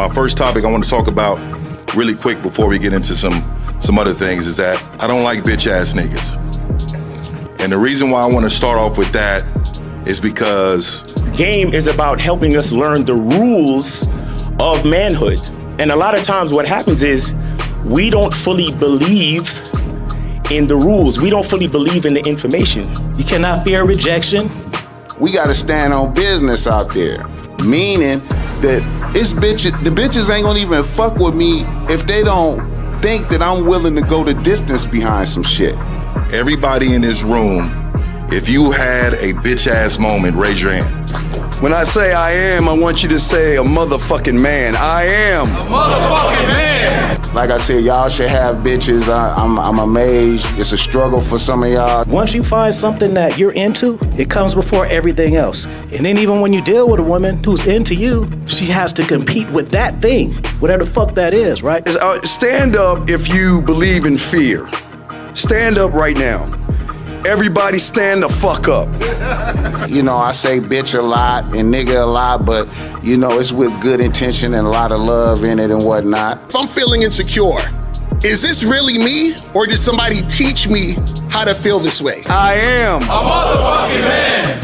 my first topic I want to talk about really quick before we get into some other things is that I don't like bitch ass niggas. And the reason why I want to start off with that is because game is about helping us learn the rules of manhood. And a lot of times what happens is we don't fully believe in the rules. We don't fully believe in the information. You cannot fear rejection. We got to stand on business out there, meaning that the bitches ain't gonna even fuck with me if they don't think that I'm willing to go the distance behind some shit. everybody in this room, if you had a bitch ass moment, raise your hand. When I say I am, I want you to say a motherfucking man. I am a motherfucking man. Like I said, y'all should have bitches. I'm amazed. It's a struggle for some of y'all. Once you find something that you're into, it comes before everything else. And then even when you deal with a woman who's into you, she has to compete with that thing, whatever the fuck that is, right? Stand up if you believe in fear. Stand up right now. Everybody stand the fuck up. You know, I say bitch a lot and nigga a lot, but, you know, it's with good intention and a lot of love in it and whatnot. If I'm feeling insecure, is this really me, or did somebody teach me how to feel this way? I am a motherfucking man.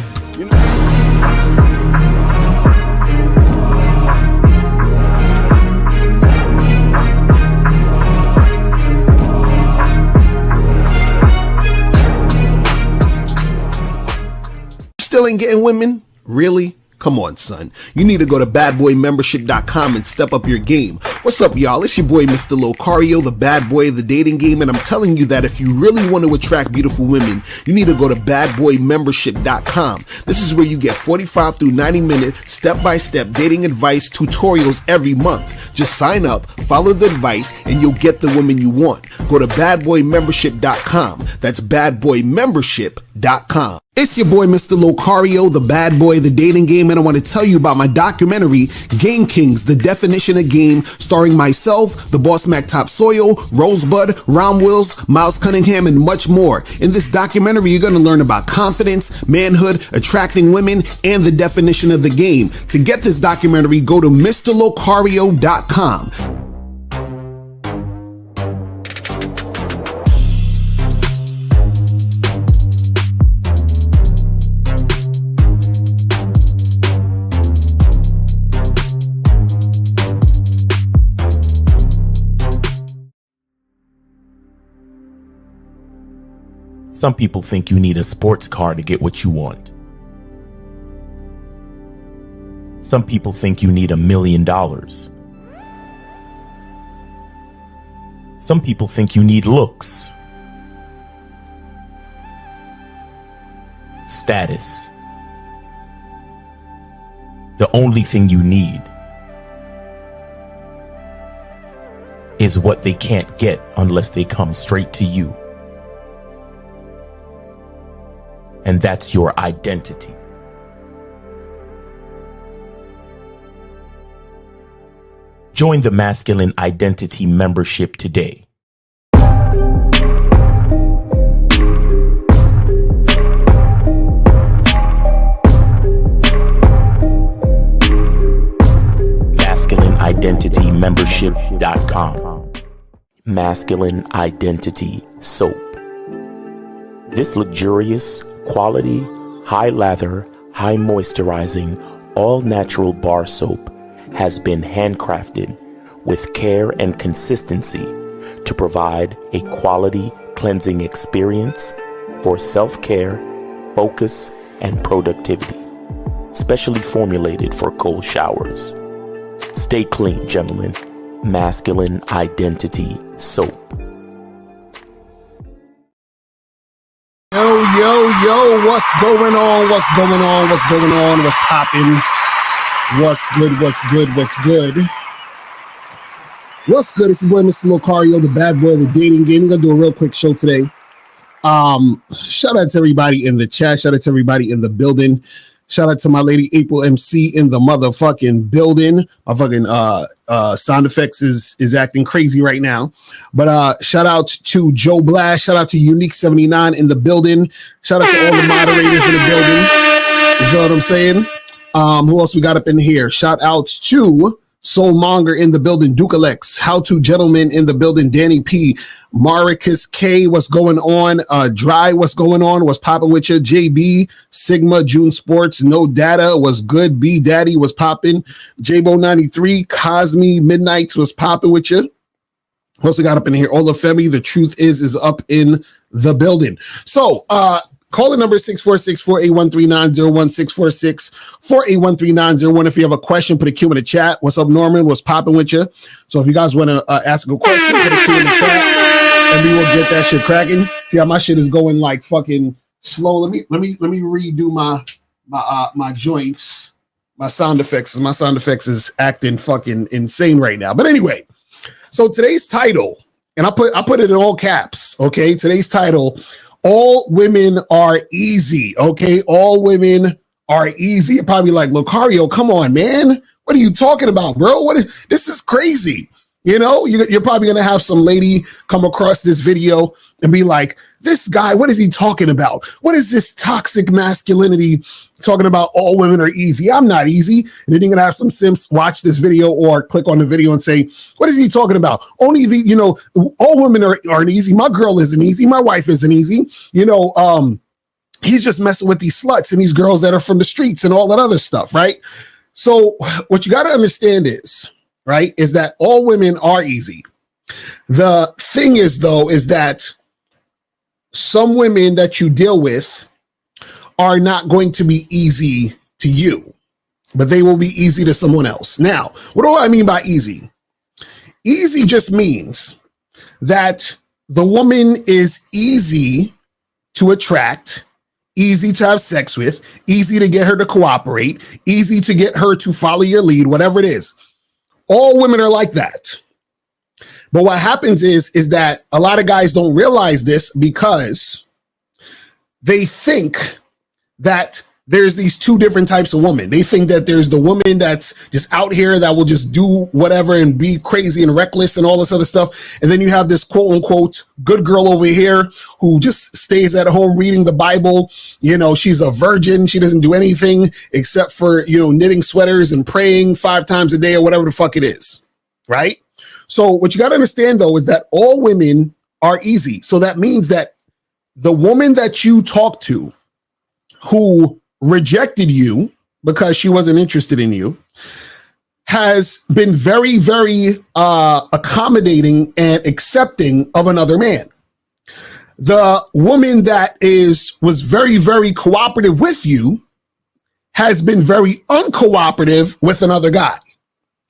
Still ain't getting women? Really? Come on, son. You need to go to badboymembership.com and step up your game. What's up, y'all? It's your boy, Mr. Locario, the bad boy of the dating game, and I'm telling you that if you really want to attract beautiful women, you need to go to badboymembership.com. This is where you get 45 through 90-minute step-by-step dating advice tutorials every month. Just sign up, follow the advice, and you'll get the woman you want. Go to badboymembership.com. That's badboymembership.com. It's your boy, Mr. Locario, the bad boy of the dating game, and I want to tell you about my documentary, Game Kings, The Definition of Game, starring myself, the Boss Mac Top Soil, Rosebud, Ron Wills, Miles Cunningham, and much more. In this documentary, you're going to learn about confidence, manhood, attracting women, and the definition of the game. To get this documentary, go to MrLocario.com. Some people think you need a sports car to get what you want. Some people think you need $1 million. Some people think you need looks, status. The only thing you need is what they can't get unless they come straight to you. And that's your identity. Join the Masculine Identity membership today. MasculineIdentityMembership.com. Masculine Identity Soap. This luxurious, quality, high lather, high moisturizing, all natural bar soap has been handcrafted with care and consistency to provide a quality cleansing experience for self-care, focus, and productivity. Specially formulated for cold showers. Stay clean, gentlemen. Masculine Identity Soap. Yo, what's going on? What's poppin'? What's good? It's your boy, Mr. Locario, the bad boy of the dating game. We're gonna do a real quick show today. Shout out to everybody in the chat. Shout out to everybody in the building. Shout out to my lady April MC in the motherfucking building. My fucking sound effects is acting crazy right now. But shout out to Joe Blast. Shout out to Unique 79 in the building. Shout out to all the moderators in the building. You know what I'm saying? Who else we got up in here? Shout out to Soulmonger in the building. Dukalex. How to Gentleman in the building. Danny P. Maricus K. What's going on? Dry. What's going on? What's popping with you? JB. Sigma. June Sports. No Data. Was good. B Daddy was popping. Jbo 93. Cosme. Midnights was popping with you. Also got up in here. Olafemi. The Truth is up in the building. So, call the number 646-481-3901, 646-481-3901. If you have a question, put a Q in the chat. What's up, Norman? What's popping with you? So if you guys want to ask a question, put a Q in the chat, and we will get that shit cracking. See how my shit is going like fucking slow. Let me redo my joints, my sound effects. My sound effects is acting fucking insane right now. But anyway, so today's title, and I put it in all caps. Okay, today's title. All women are easy, okay? All women are easy. You're probably like, Lucario, come on, man. What are you talking about, bro? This is crazy. You know, you're probably going to have some lady come across this video and be like, this guy, what is he talking about? What is this toxic masculinity talking about? All women are easy. I'm not easy. And then you're going to have some simps watch this video or click on the video and say, what is he talking about? Only all women aren't easy. My girl isn't easy. My wife isn't easy. He's just messing with these sluts and these girls that are from the streets and all that other stuff, right? So what you got to understand is that all women are easy. The thing is, though, is that some women that you deal with are not going to be easy to you, but they will be easy to someone else. Now, what do I mean by easy? Easy just means that the woman is easy to attract, easy to have sex with, easy to get her to cooperate, easy to get her to follow your lead, whatever it is. All women are like that. But what happens is that a lot of guys don't realize this because they think that there's these two different types of women. They think that there's the woman that's just out here that will just do whatever and be crazy and reckless and all this other stuff. And then you have this quote unquote good girl over here who just stays at home reading the Bible. You know, she's a virgin. She doesn't do anything except for, knitting sweaters and praying 5 times a day or whatever the fuck it is. Right? So what you got to understand, though, is that all women are easy. So that means that the woman that you talk to who rejected you because she wasn't interested in you has been very, very accommodating and accepting of another man. The woman that was very, very cooperative with you has been very uncooperative with another guy.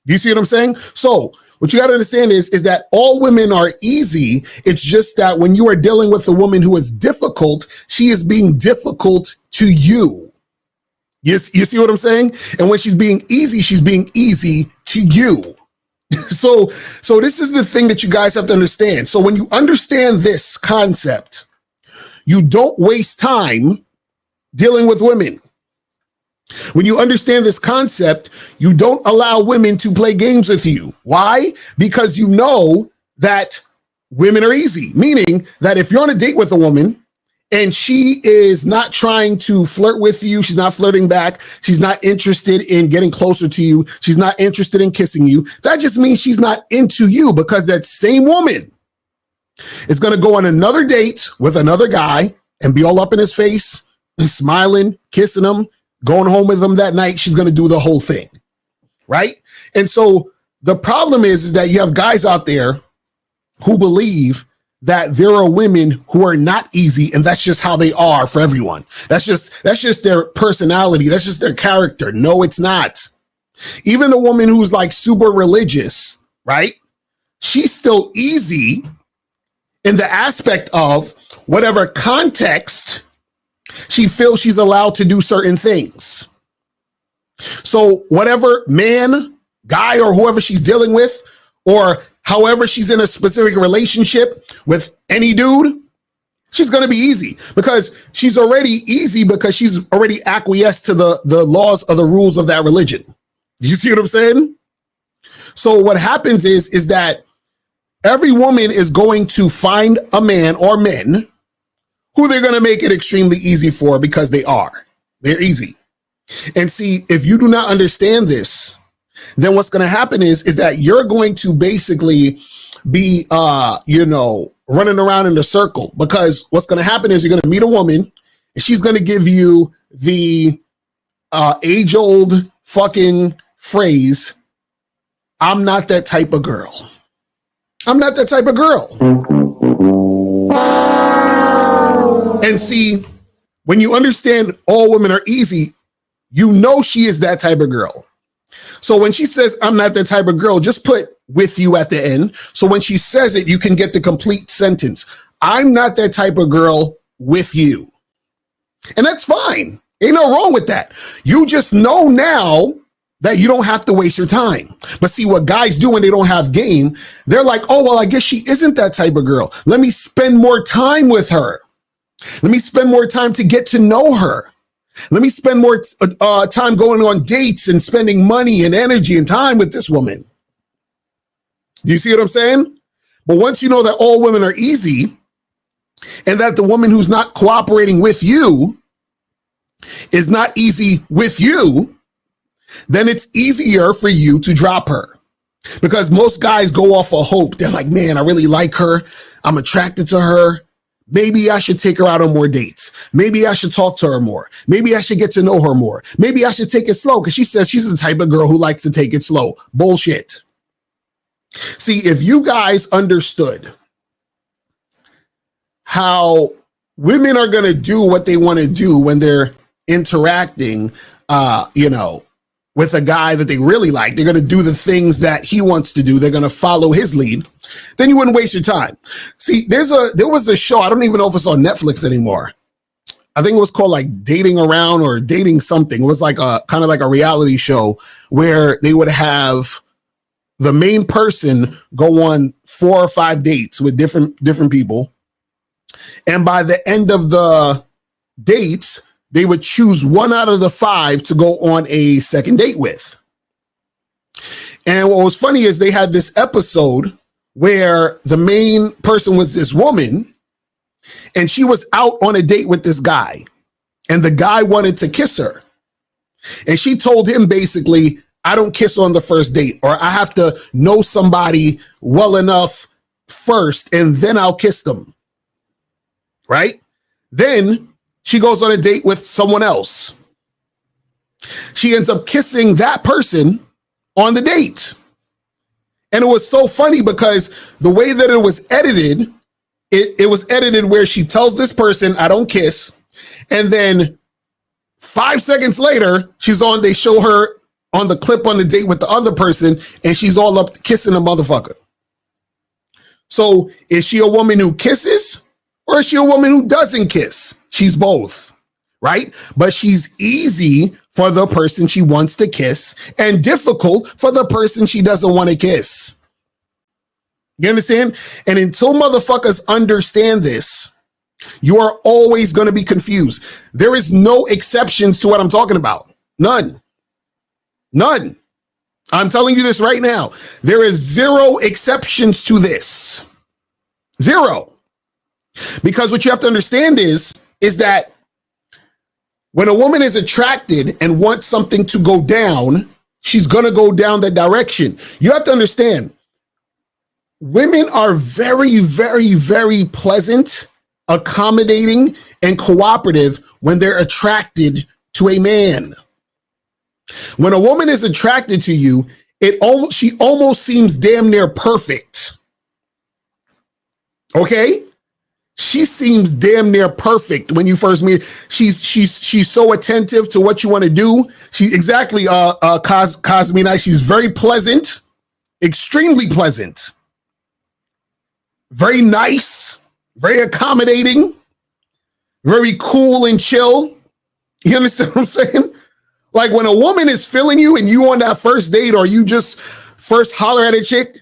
Do you see what I'm saying? So what you got to understand is that all women are easy. It's just that when you are dealing with a woman who is difficult, she is being difficult to you. You see what I'm saying? And when she's being easy, she's being easy to you. So this is the thing that you guys have to understand. So when you understand this concept, you don't waste time dealing with women. When you understand this concept, you don't allow women to play games with you. Why? Because you know that women are easy, meaning that if you're on a date with a woman and she is not trying to flirt with you, she's not flirting back, she's not interested in getting closer to you, she's not interested in kissing you, that just means she's not into you, because that same woman is going to go on another date with another guy and be all up in his face, smiling, kissing him, going home with them that night. She's going to do the whole thing, right? And so the problem is that you have guys out there who believe that there are women who are not easy, and that's just how they are for everyone. That's just their personality. That's just their character. No, it's not. Even a woman who's like super religious, right? She's still easy in the aspect of whatever context she feels she's allowed to do certain things. So whatever man, guy, or whoever she's dealing with, or however she's in a specific relationship with any dude, she's going to be easy because she's already easy because she's already acquiesced to the laws or the rules of that religion. You see what I'm saying? So what happens is that every woman is going to find a man or men who they're going to make it extremely easy for because they're easy. And see, if you do not understand this, then what's going to happen is that you're going to basically be, running around in a circle, because what's going to happen is you're going to meet a woman and she's going to give you the age old fucking phrase, I'm not that type of girl. I'm not that type of girl. And see, when you understand all women are easy, you know she is that type of girl. So when she says, I'm not that type of girl, just put with you at the end. So when she says it, you can get the complete sentence. I'm not that type of girl with you. And that's fine. Ain't no wrong with that. You just know now that you don't have to waste your time. But see, what guys do when they don't have game, they're like, oh, well, I guess she isn't that type of girl. Let me spend more time with her. Let me spend more time to get to know her. Let me spend more time going on dates and spending money and energy and time with this woman. Do you see what I'm saying? But once you know that all women are easy and that the woman who's not cooperating with you is not easy with you, then it's easier for you to drop her. Because most guys go off of hope. They're like, man, I really like her. I'm attracted to her. Maybe I should take her out on more dates. Maybe I should talk to her more. Maybe I should get to know her more. Maybe I should take it slow because she says she's the type of girl who likes to take it slow. Bullshit. See, if you guys understood how women are going to do what they want to do when they're interacting, with a guy that they really like, they're going to do the things that he wants to do. They're going to follow his lead. Then you wouldn't waste your time. See, there was a show. I don't even know if it's on Netflix anymore. I think it was called like Dating Around or Dating Something. It was like a kind of like a reality show where they would have the main person go on 4 or 5 dates with different people. And by the end of the dates, they would choose 1 out of the 5 to go on a second date with. And what was funny is they had this episode where the main person was this woman and she was out on a date with this guy and the guy wanted to kiss her. And she told him basically, I don't kiss on the first date, or I have to know somebody well enough first and then I'll kiss them. Right? Then she goes on a date with someone else. She ends up kissing that person on the date. And it was so funny because the way that it was edited, it was edited where she tells this person, I don't kiss. And then 5 seconds later, they show her on the clip on the date with the other person, and she's all up kissing a motherfucker. So is she a woman who kisses or is she a woman who doesn't kiss? She's both, right? But she's easy for the person she wants to kiss and difficult for the person she doesn't want to kiss. You understand? And until motherfuckers understand this, you are always going to be confused. There is no exceptions to what I'm talking about. None. I'm telling you this right now. There is 0 exceptions to this. 0. Because what you have to understand is that when a woman is attracted and wants something to go down, she's going to go down that direction. You have to understand, women are very, very, very pleasant, accommodating, and cooperative when they're attracted to a man. When a woman is attracted to you, she almost seems damn near perfect. Okay? She seems damn near perfect when you first meet. She's so attentive to what you want to do. Cosmina, she's very pleasant, extremely pleasant, very nice, very accommodating, very cool and chill. You understand what I'm saying? Like when a woman is feeling you and you on that first date or you just first holler at a chick,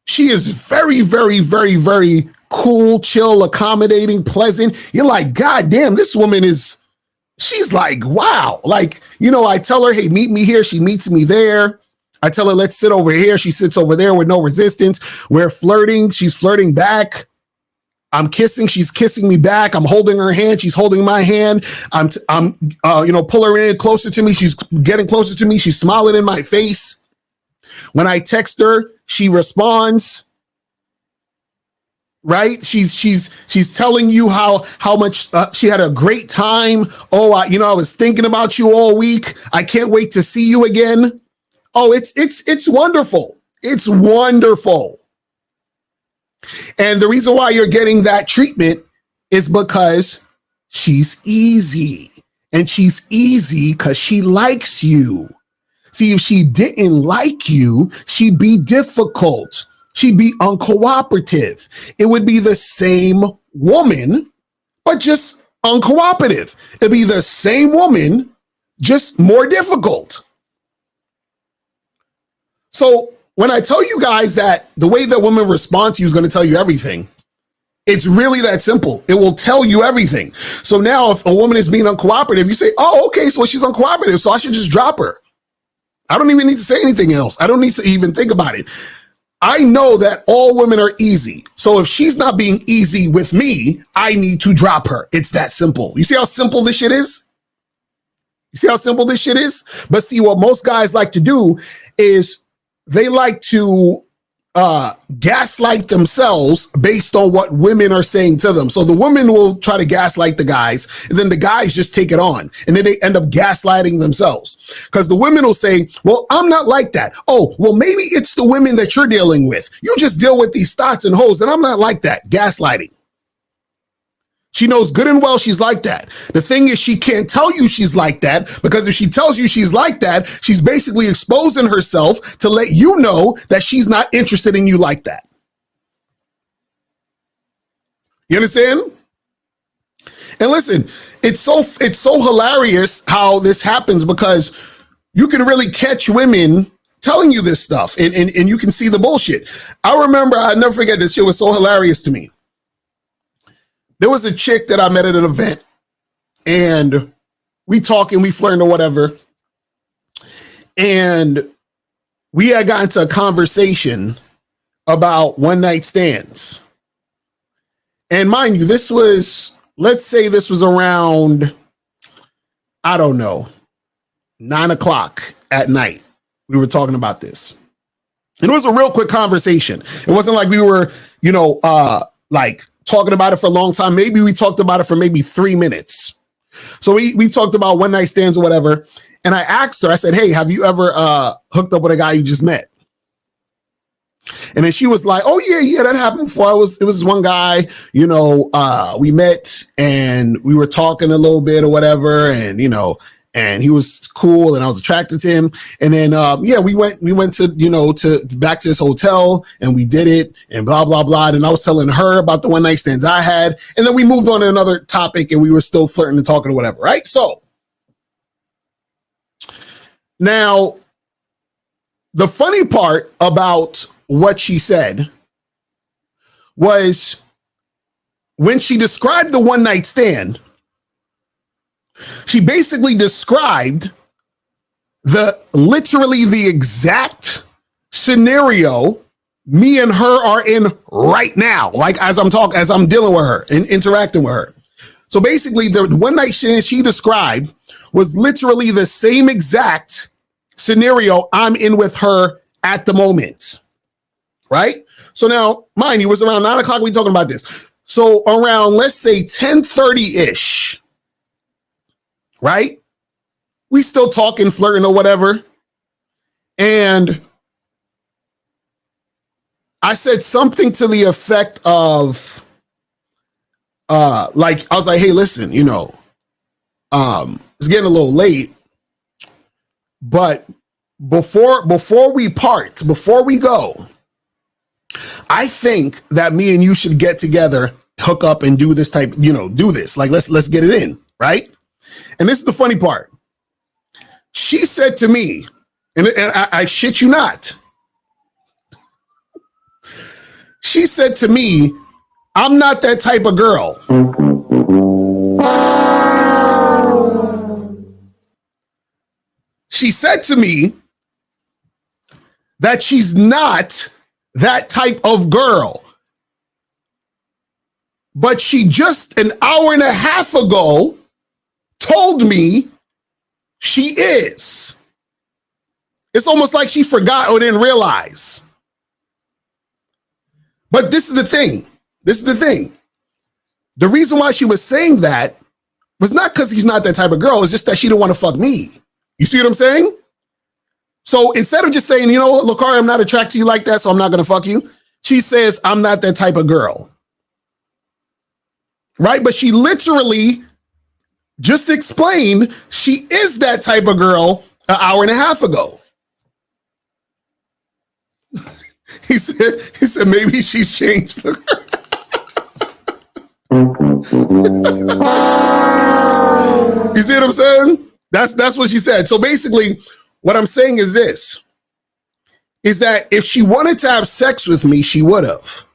she is very, very, very, very cool, chill, accommodating, pleasant. You're like, God damn, this woman she's like, wow. Like, I tell her, hey, meet me here. She meets me there. I tell her, let's sit over here. She sits over there with no resistance. We're flirting. She's flirting back. I'm kissing, she's kissing me back. I'm holding her hand, she's holding my hand. I'm pull her in closer to me. She's getting closer to me. She's smiling in my face. When I text her, she responds. Right? She's telling you how much she had a great time. Oh, I was thinking about you all week. I can't wait to see you again. Oh, it's wonderful. It's wonderful. And the reason why you're getting that treatment is because she's easy. And she's easy because she likes you. See, if she didn't like you, she'd be difficult. She'd be uncooperative. It would be the same woman, but just uncooperative. It'd be the same woman, just more difficult. So when I tell you guys that the way that women respond to you is going to tell you everything, it's really that simple. It will tell you everything. So now if a woman is being uncooperative, you say, oh, okay, so she's uncooperative, so I should just drop her. I don't even need to say anything else. I don't need to even think about it. I know that all women are easy. So if she's not being easy with me, I need to drop her. It's that simple. You see how simple this shit is? You see how simple this shit is? But see, what most guys like to do is they like to gaslight themselves based on what women are saying to them. So the women will try to gaslight the guys, and then the guys just take it on, and then they end up gaslighting themselves. Because the women will say, well, I'm not like that. Oh, well, maybe it's the women that you're dealing with. You just deal with these thoughts and hoes, and I'm not like that. Gaslighting. She knows good and well she's like that. The thing is, she can't tell you she's like that, because if she tells you she's like that, she's basically exposing herself to let you know that she's not interested in you like that. You understand? And listen, it's so hilarious how this happens, because you can really catch women telling you this stuff, and you can see the bullshit. I remember, I'll never forget, this shit was so hilarious to me. There was a chick that I met at an event, and we talking, we flirting or whatever. And we had gotten to a conversation about one night stands. And mind you, this was, let's say this was around, I don't know, 9:00 at night. We were talking about this. And it was a real quick conversation. It wasn't like we were, like talking about it for a long time. Maybe we talked about it for maybe 3 minutes. So we talked about one night stands or whatever. And I asked her, I said, hey, have you ever hooked up with a guy you just met? And then she was like, oh yeah, that happened before. It was one guy, we met and we were talking a little bit or whatever. And, and he was cool and I was attracted to him. And then, we went to back to his hotel and we did it and blah, blah, blah. And I was telling her about the one night stands I had. And then we moved on to another topic and we were still flirting and talking or whatever. Right. So now the funny part about what she said was when she described the one night stand, she basically described literally the exact scenario me and her are in right now. Like as I'm dealing with her and interacting with her. So basically the one night stand she described was literally the same exact scenario I'm in with her at the moment. Right? So now, mind you, it was around 9:00 we talking about this. So around, let's say 10:30-ish. Right? We still talking, flirting or whatever. And I said something to the effect of, I was like, hey, listen, it's getting a little late, but before we part, before we go, I think that me and you should get together, hook up and do this type, do this. Like, let's get it in. Right? And this is the funny part. She said to me, and I shit you not. She said to me, I'm not that type of girl. She said to me that she's not that type of girl. but she just an hour and a half ago told me she is. It's almost like she forgot or didn't realize. But this is the thing. The reason why she was saying that was not because he's not that type of girl. It's just that she didn't want to fuck me. You see what I'm saying? So instead of just saying, you know what, Lucari, I'm not attracted to you like that, so I'm not going to fuck you, she says, I'm not that type of girl. Right? But she literally just explained she is that type of girl an hour and a half ago. He said maybe she's changed. You see what I'm saying? That's what she said. So basically, what I'm saying is this, is that if she wanted to have sex with me, she would have.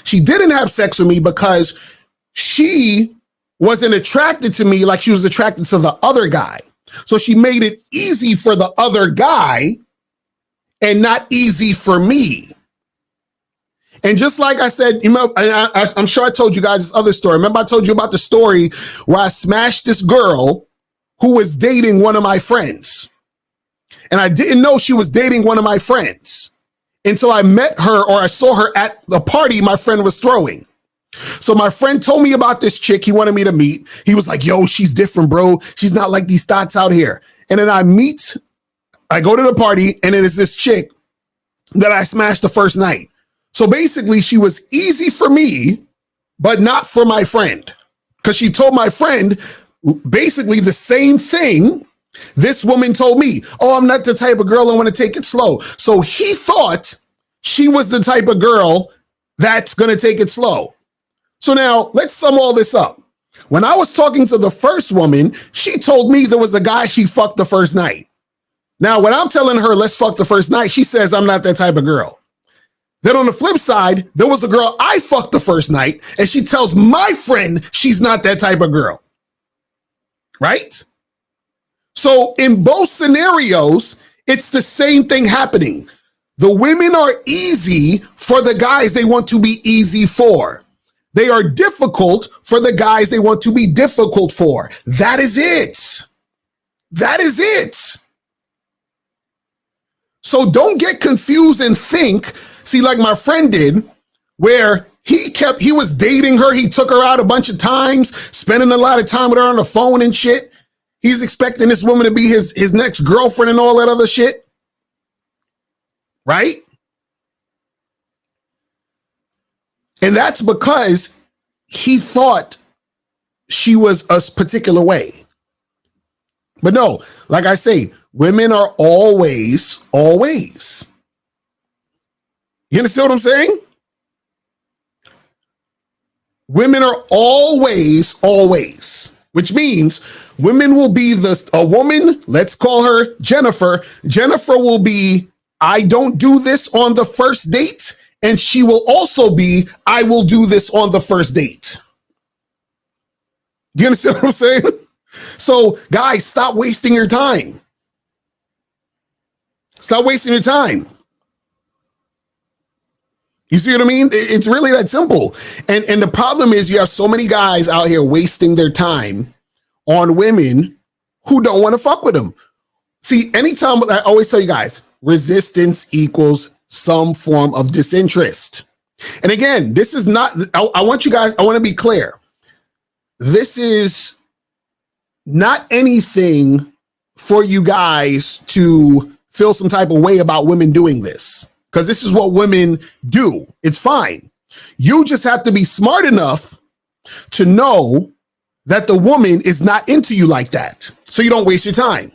She didn't have sex with me because she wasn't attracted to me like she was attracted to the other guy. So she made it easy for the other guy and not easy for me. And just like I said, you know, I'm sure I told you guys this other story. Remember I told you about the story where I smashed this girl who was dating one of my friends. And I didn't know she was dating one of my friends until I met her or I saw her at the party my friend was throwing. So my friend told me about this chick he wanted me to meet. He was like, yo, she's different, bro. She's not like these thoughts out here. And then I go to the party and it is this chick that I smashed the first night. So basically she was easy for me, but not for my friend. Because she told my friend basically the same thing this woman told me. Oh, I'm not the type of girl I want to take it slow. So he thought she was the type of girl that's going to take it slow. So now let's sum all this up. When I was talking to the first woman, she told me there was a guy she fucked the first night. Now, when I'm telling her, let's fuck the first night, she says, I'm not that type of girl. Then on the flip side, there was a girl I fucked the first night, and she tells my friend she's not that type of girl. Right? So in both scenarios, it's the same thing happening. The women are easy for the guys they want to be easy for. They are difficult for the guys they want to be difficult for. That is it. That is it. So don't get confused and think, see, like my friend did, where he was dating her. He took her out a bunch of times, spending a lot of time with her on the phone and shit. He's expecting this woman to be his next girlfriend and all that other shit. Right? And that's because he thought she was a particular way. But no, like I say, women are always. You understand what I'm saying? Women are always, which means women will be a woman, let's call her Jennifer. Jennifer will be, I don't do this on the first date. And she will also be, I will do this on the first date. Do you understand what I'm saying? So guys, stop wasting your time. Stop wasting your time. You see what I mean? It's really that simple. And the problem is you have so many guys out here wasting their time on women who don't want to fuck with them. See, anytime, I always tell you guys, resistance equals some form of disinterest. And again, this is not, I want to be clear. This is not anything for you guys to feel some type of way about women doing this, because this is what women do. It's fine. You just have to be smart enough to know that the woman is not into you like that, so you don't waste your time.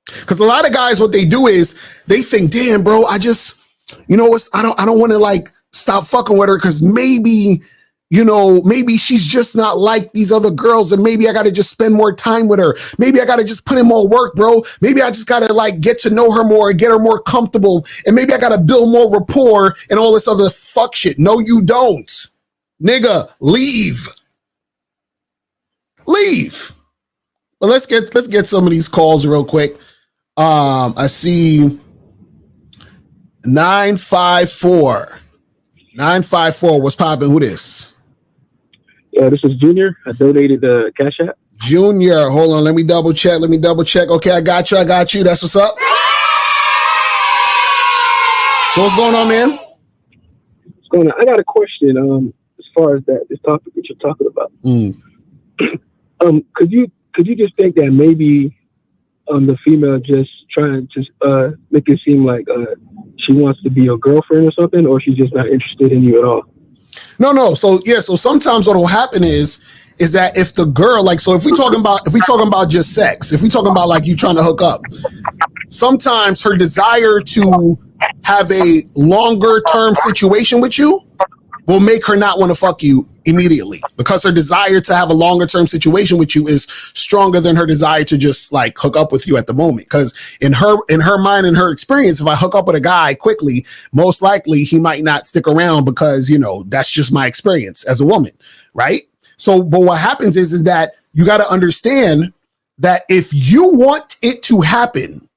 Because a lot of guys, what they do is they think, damn, bro, I don't want to like stop fucking with her because maybe she's just not like these other girls, and maybe I got to just spend more time with her. Maybe I got to just put in more work, bro. Maybe I just got to like get to know her more and get her more comfortable. And maybe I got to build more rapport and all this other fuck shit. No, you don't. Nigga, leave. But let's get some of these calls real quick. I see 954. 954, what's popping? Who this? This is Junior. I donated the Cash App. Junior, hold on. Let me double check. Okay, I got you. That's what's up. So what's going on, man? What's going on? I got a question. As far as this topic that you're talking about. Could you just think that maybe the female just trying to make it seem like she wants to be your girlfriend or something, or she's just not interested in you at all? No. So sometimes what will happen is that if the girl, like, so if we talking about just sex, if we talking about like you trying to hook up, sometimes her desire to have a longer term situation with you will make her not want to fuck you immediately, because her desire to have a longer term situation with you is stronger than her desire to just like hook up with you at the moment. Because in her mind and her experience, if I hook up with a guy quickly, most likely he might not stick around, because, you know, that's just my experience as a woman, right? So, but what happens is that you got to understand that if you want it to happen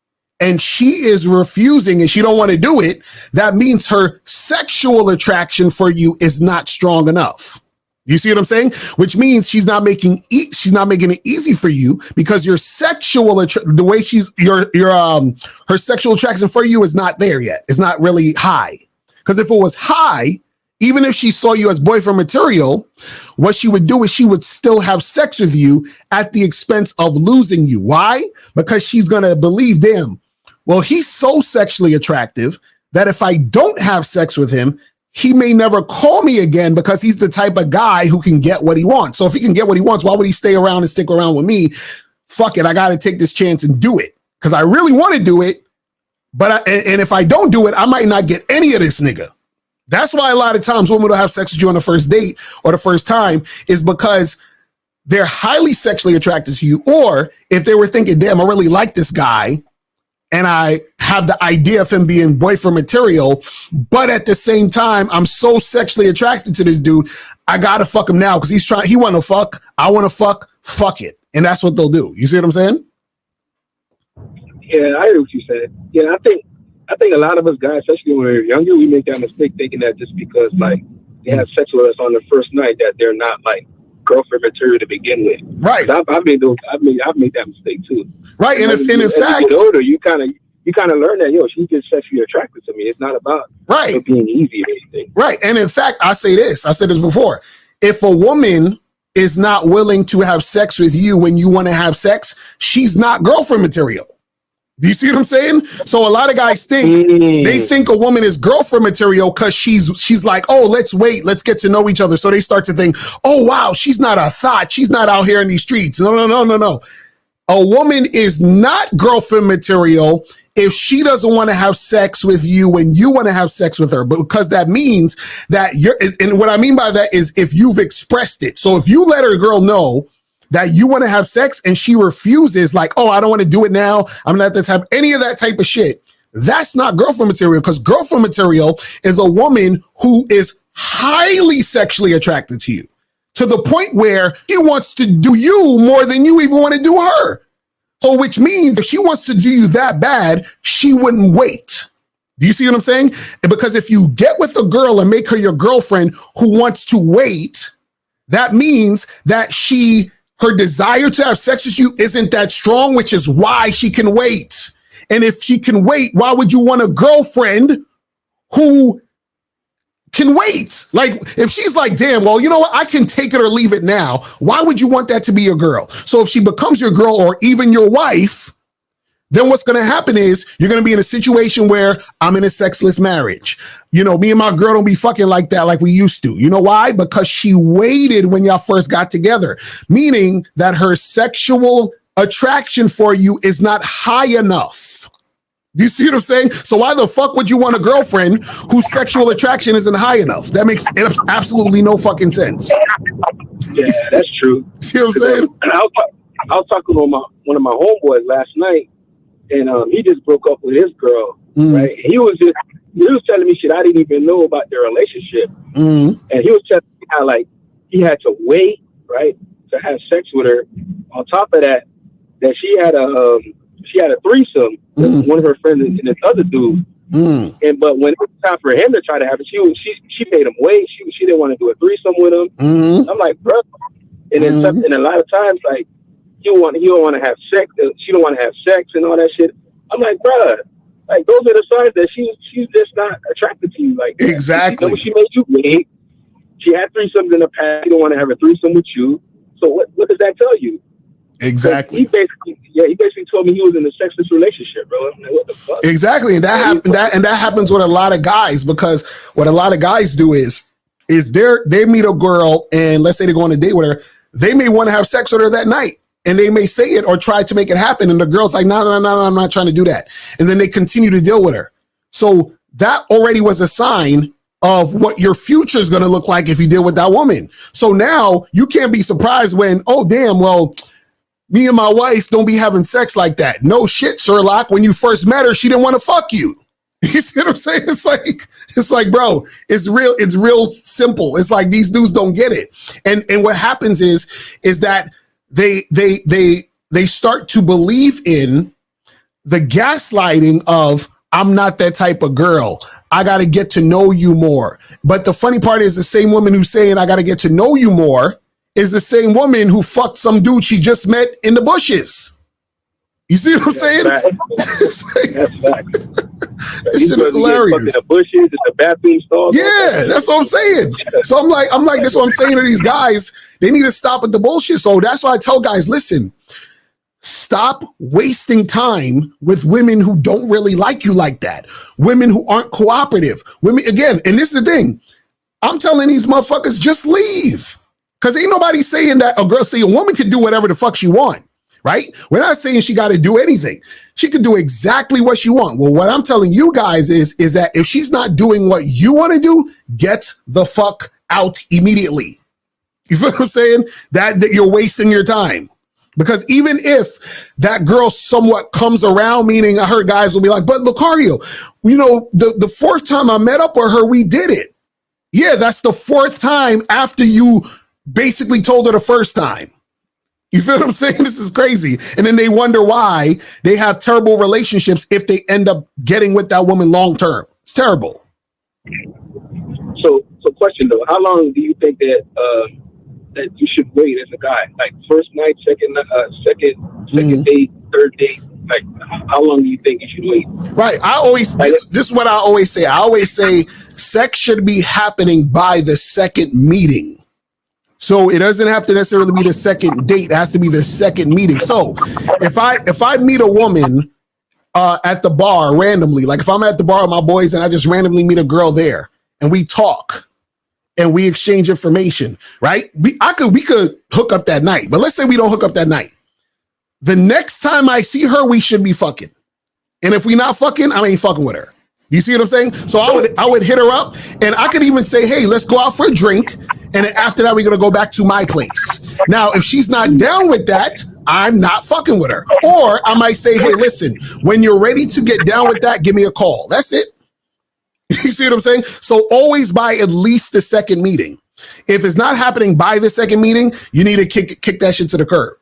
and she is refusing and she don't want to do it, that means her sexual attraction for you is not strong enough. You see what I'm saying? Which means she's not making it easy for you, because your sexual the way her sexual attraction for you is not there yet. It's not really high. Because if it was high, even if she saw you as boyfriend material, what she would do is she would still have sex with you at the expense of losing you. Why? Because she's gonna believe, damn, well, he's so sexually attractive that if I don't have sex with him, he may never call me again, because he's the type of guy who can get what he wants. So if he can get what he wants, why would he stay around and stick around with me? Fuck it, I got to take this chance and do it, because I really want to do it. But and if I don't do it, I might not get any of this nigga. That's why a lot of times women will have sex with you on the first date or the first time, is because they're highly sexually attracted to you. Or if they were thinking, damn, I really like this guy, and I have the idea of him being boyfriend material, but at the same time, I'm so sexually attracted to this dude, I gotta fuck him now, because he want to fuck, I want to fuck it. And that's what they'll do. You see what I'm saying? Yeah, I hear what you said. Yeah, I think a lot of us guys, especially when we're younger, we make that mistake thinking that just because like they have sex with us on the first night, that they're not like girlfriend material to begin with. Right. I've made that mistake too. Right. And in fact, you get older, you kind of learn that, she's just sexually attracted to me. It's not about it being easy or anything. Right. And in fact, I said this before. If a woman is not willing to have sex with you when you want to have sex, she's not girlfriend material. Do you see what I'm saying? So a lot of guys they think a woman is girlfriend material because she's like, oh, let's wait, let's get to know each other. So they start to think, oh, wow, she's not a thought. She's not out here in these streets. No. A woman is not girlfriend material if she doesn't want to have sex with you when you want to have sex with her, because that means that and what I mean by that is if you've expressed it. So if you let her girl know that you want to have sex and she refuses, like, oh, I don't want to do it now, I'm not the type, any of that type of shit, that's not girlfriend material, because girlfriend material is a woman who is highly sexually attracted to you, to the point where she wants to do you more than you even want to do her. So which means if she wants to do you that bad, she wouldn't wait. Do you see what I'm saying? And because if you get with a girl and make her your girlfriend who wants to wait, that means that her desire to have sex with you isn't that strong, which is why she can wait. And if she can wait, why would you want a girlfriend who can wait? Like, if she's like, damn, well, you know what? I can take it or leave it now. Why would you want that to be your girl? So if she becomes your girl or even your wife, then what's going to happen is you're going to be in a situation where I'm in a sexless marriage. Me and my girl don't be fucking like that like we used to. You know why? Because she waited when y'all first got together, meaning that her sexual attraction for you is not high enough. Do you see what I'm saying? So why the fuck would you want a girlfriend whose sexual attraction isn't high enough? That makes absolutely no fucking sense. Yeah, that's true. See what I'm saying? I was talking to one of my homeboys last night, and he just broke up with his girl, right? And he was telling me shit I didn't even know about their relationship. And he was telling me how, like, he had to wait, right, to have sex with her. On top of that she had a threesome with one of her friends and this other dude. And but when it was time for him to try to have it, she made him wait. She didn't want to do a threesome with him. I'm like, bro. And then and a lot of times, like, you don't want to have sex. She don't want to have sex and all that shit. I'm like, bro, like, those are the signs that she's just not attracted to you. Like, exactly. She made you wait. She had threesomes in the past. She don't want to have a threesome with you. So what does that tell you? Exactly. He basically told me he was in a sexless relationship, bro. I'm like, what the fuck? Exactly. And that happens with a lot of guys, because what a lot of guys do is they meet a girl and let's say they go on a date with her. They may want to have sex with her that night and they may say it or try to make it happen. And the girl's like, no, I'm not trying to do that. And then they continue to deal with her. So that already was a sign of what your future is going to look like if you deal with that woman. So now you can't be surprised when, oh, damn, well, me and my wife don't be having sex like that. No shit, Sherlock. When you first met her, she didn't want to fuck you. You see what I'm saying? It's like, bro, it's real simple. It's like these dudes don't get it. And what happens is that they start to believe in the gaslighting of, I'm not that type of girl. I got to get to know you more. But the funny part is the same woman who's saying I got to get to know you more is the same woman who fucked some dude she just met in the bushes. You see what I'm saying? That's fact. This shit is hilarious. In the bushes, in the bathroom stalls. Yeah, that's what I'm saying. So I'm like, that's what I'm saying to these guys. They need to stop with the bullshit. So that's why I tell guys, listen, stop wasting time with women who don't really like you like that. Women who aren't cooperative. Women, again, and this is the thing. I'm telling these motherfuckers, just leave. Because ain't nobody saying that a woman can do whatever the fuck she want, right? We're not saying she got to do anything. She can do exactly what she want. Well, what I'm telling you guys is that if she's not doing what you want to do, get the fuck out immediately. You feel what I'm saying? That you're wasting your time. Because even if that girl somewhat comes around, meaning I heard guys will be like, but Lucario, you know, the fourth time I met up with her, we did it. Yeah, that's the fourth time after you basically told her the first time. You feel what I'm saying? This is crazy. And then they wonder why they have terrible relationships if they end up getting with that woman long term. It's terrible. So question though, how long do you think that you should wait as a guy? Like first night, second date, third date? Like how long do you think you should wait? Right. This is what I always say. I always say sex should be happening by the second meeting. So it doesn't have to necessarily be the second date. It has to be the second meeting. So if I meet a woman at the bar randomly, like if I'm at the bar with my boys and I just randomly meet a girl there and we talk and we exchange information, right? We could hook up that night, but let's say we don't hook up that night. The next time I see her, we should be fucking. And if we not fucking, I ain't fucking with her. You see what I'm saying? So I would hit her up and I could even say, hey, let's go out for a drink. And then after that, we're going to go back to my place. Now, if she's not down with that, I'm not fucking with her. Or I might say, hey, listen, when you're ready to get down with that, give me a call. That's it. You see what I'm saying? So always by at least the second meeting. If it's not happening by the second meeting, you need to kick that shit to the curb.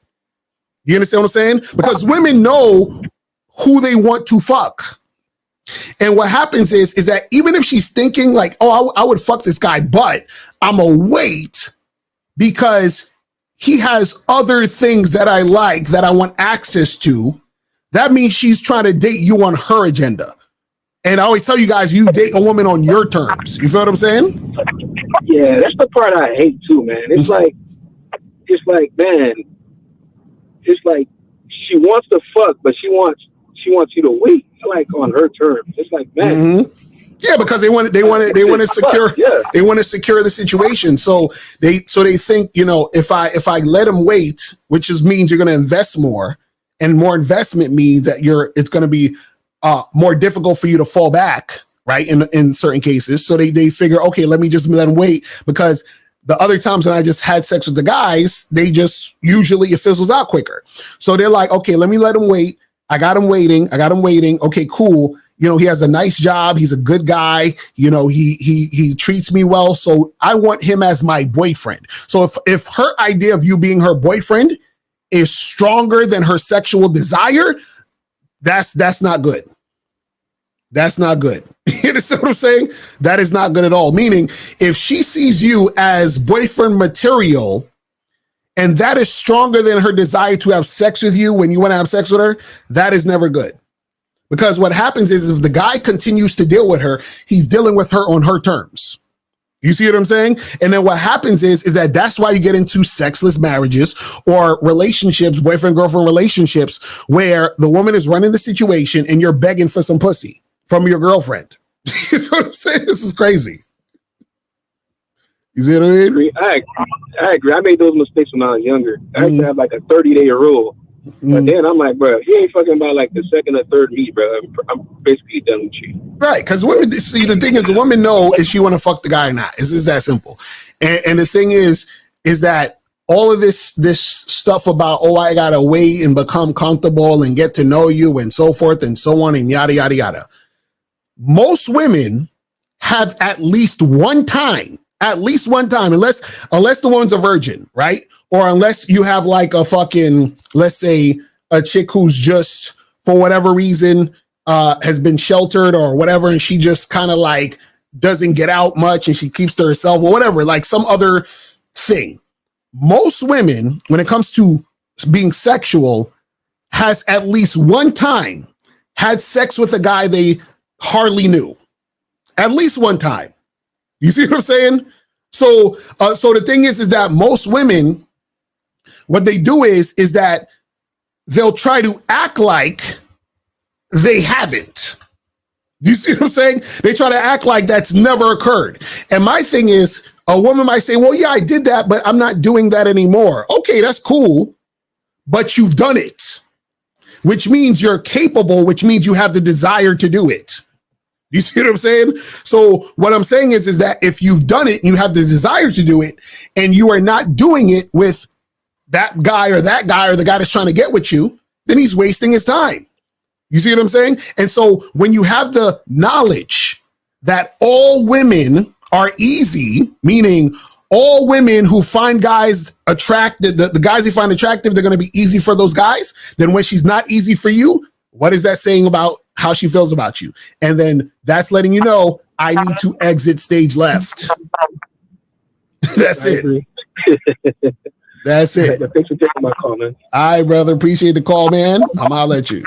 You understand what I'm saying? Because women know who they want to fuck. And what happens is that even if she's thinking like, oh, I would fuck this guy, but I'm a wait because he has other things that I like that I want access to, that means she's trying to date you on her agenda. And I always tell you guys, you date a woman on your terms. You feel what I'm saying? Yeah, that's the part I hate too, man. It's like, man, it's like she wants to fuck, but she wants you to wait, like on her terms. It's like, man. Mm-hmm. Yeah, because they want to secure, they want to secure the situation. So they think, you know, if I let them wait, which means you're going to invest more, and more investment means that it's going to be more difficult for you to fall back, right? In certain cases. So they figure, okay, let them wait, because the other times when I just had sex with the guys, they just usually it fizzles out quicker. So they're like, okay, let him wait. I got him waiting. Okay, cool. You know, he has a nice job. He's a good guy. You know, he treats me well. So I want him as my boyfriend. So if her idea of you being her boyfriend is stronger than her sexual desire, that's not good. That's not good. You understand what I'm saying? That is not good at all. Meaning, if she sees you as boyfriend material, and that is stronger than her desire to have sex with you when you want to have sex with her, that is never good. Because what happens is if the guy continues to deal with her, he's dealing with her on her terms. You see what I'm saying? And then what happens is that that's why you get into sexless marriages or relationships, boyfriend-girlfriend relationships, where the woman is running the situation and you're begging for some pussy from your girlfriend. You know what I'm saying? This is crazy. You see what I mean? I agree. I made those mistakes when I was younger. I used to have like a 30-day rule. But then I'm like, bro, if you ain't fucking by like the second or third meet, bro, I'm basically done with you. Right, because women, see, the thing is, the women know if she want to fuck the guy or not. It's just that simple. And the thing is that all of this stuff about, oh, I gotta wait and become comfortable and get to know you and so forth and so on and yada, yada, yada. Most women have at least one time, unless the woman's a virgin, right? Or unless you have like a fucking, let's say a chick who's just, for whatever reason, has been sheltered or whatever, and she just kind of like doesn't get out much and she keeps to herself or whatever, like some other thing. Most women, when it comes to being sexual, has at least one time had sex with a guy they hardly knew. At least one time. You see what I'm saying? So the thing is that most women, what they do is that they'll try to act like they haven't. Do you see what I'm saying? They try to act like that's never occurred. And my thing is, a woman might say, well, yeah, I did that, but I'm not doing that anymore. Okay, that's cool, but you've done it, which means you're capable, which means you have the desire to do it. You see what I'm saying? So what I'm saying is that if you've done it and you have the desire to do it and you are not doing it with that guy or the guy that's trying to get with you, then he's wasting his time. You see what I'm saying? And so when you have the knowledge that all women are easy, meaning all women who find guys attractive, the guys they find attractive, they're going to be easy for those guys. Then when she's not easy for you, what is that saying about how she feels about you? And then that's letting you know, I need to exit stage left. That's it. That's it. Thanks for taking my call, man. All right, brother. Appreciate the call, man. I'm holler at you.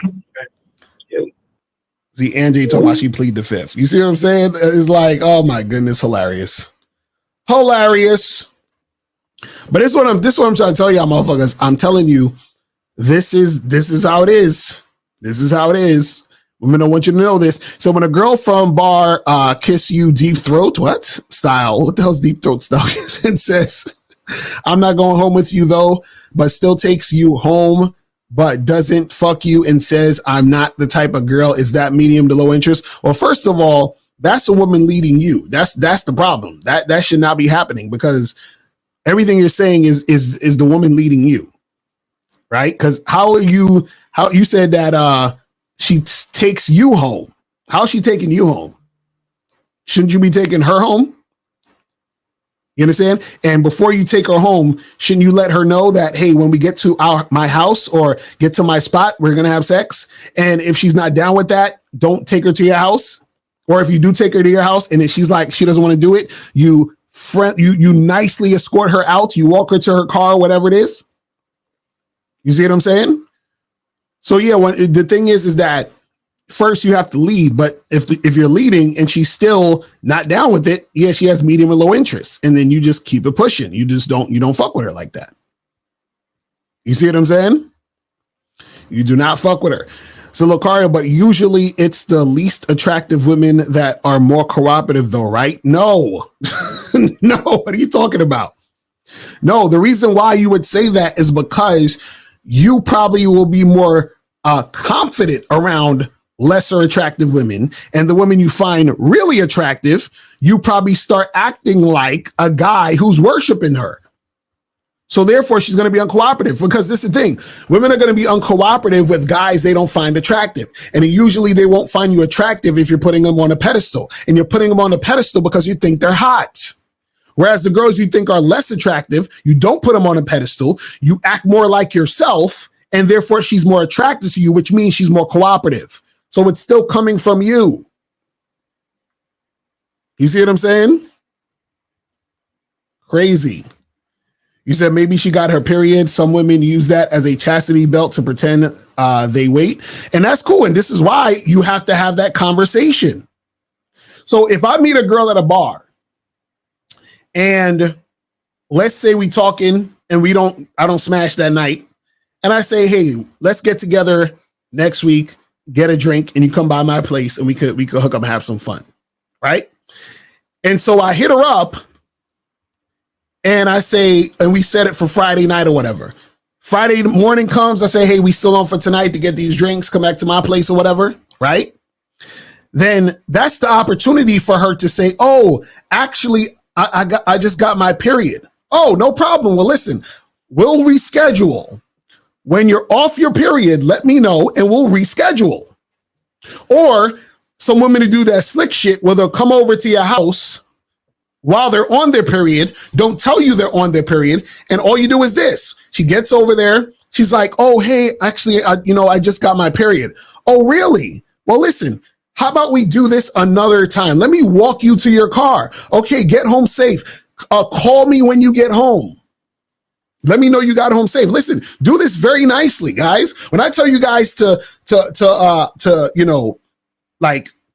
See, Angie talking about she plead the fifth. You see what I'm saying? It's like, oh my goodness, hilarious. Hilarious. But this is what I'm trying to tell y'all, motherfuckers. I'm telling you, this is how it is. This is how it is. Women don't want you to know this. So when a girl from bar kiss you deep throat, what style? What the hell's deep throat style? And says, I'm not going home with you though, but still takes you home, but doesn't fuck you and says, I'm not the type of girl. Is that medium to low interest? Well, first of all, that's a woman leading you. That's the problem. That should not be happening, because everything you're saying is the woman leading you, right? Because how you said that she takes you home. How's she taking you home? Shouldn't you be taking her home? You understand? And before you take her home, shouldn't you let her know that, hey, when we get to my house or get to my spot, we're going to have sex? And if she's not down with that, don't take her to your house. Or if you do take her to your house and if she's like, she doesn't want to do it, you nicely escort her out. You walk her to her car, whatever it is. You see what I'm saying? So yeah, the thing is that first you have to lead, but if you're leading and she's still not down with it, yeah, she has medium and low interest, and then you just keep it pushing. You don't fuck with her like that. You see what I'm saying? You do not fuck with her. So Lucario, but usually it's the least attractive women that are more cooperative though, right? No, no. What are you talking about? No, the reason why you would say that is because you probably will be more confident around lesser attractive women, and the women you find really attractive, you probably start acting like a guy who's worshiping her. So therefore she's going to be uncooperative, because this is the thing. Women are going to be uncooperative with guys they don't find attractive. And usually they won't find you attractive if you're putting them on a pedestal, and you're putting them on a pedestal because you think they're hot. Whereas the girls you think are less attractive, you don't put them on a pedestal. You act more like yourself, and therefore she's more attracted to you, which means she's more cooperative. So it's still coming from you. You see what I'm saying? Crazy. You said maybe she got her period. Some women use that as a chastity belt to pretend they wait. And that's cool. And this is why you have to have that conversation. So if I meet a girl at a bar and let's say we talking and I don't smash that night. And I say, hey, let's get together next week, get a drink, and you come by my place and we could hook up and have some fun. Right. And so I hit her up. And I say, and we set it for Friday night or whatever. Friday morning comes, I say, hey, we still on for tonight to get these drinks, come back to my place or whatever, right? Then that's the opportunity for her to say, oh, actually, I just got my period. Oh, no problem. Well, listen, we'll reschedule. When you're off your period, let me know and we'll reschedule. Or some women who do that slick shit where they'll come over to your house while they're on their period, don't tell you they're on their period, and all you do is this. She gets over there. She's like, oh, hey, actually, I just got my period. Oh, really? Well, listen, how about we do this another time? Let me walk you to your car. Okay, get home safe. Call me when you get home. Let me know you got home safe. Listen, do this very nicely, guys. When I tell you guys to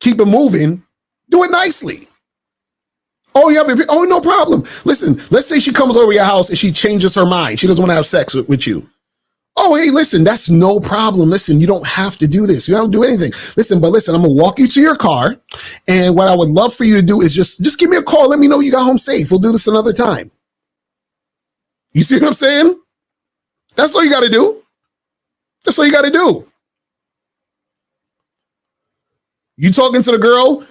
keep it moving, do it nicely. Oh, yeah. Oh, no problem. Listen, let's say she comes over your house and she changes her mind. She doesn't want to have sex with you. Oh, hey, listen, that's no problem. Listen, you don't have to do this. You don't do anything. Listen, I'm going to walk you to your car. And what I would love for you to do is just give me a call. Let me know you got home safe. We'll do this another time. You see what I'm saying? That's all you got to do. That's all you got to do. You talking to the girl,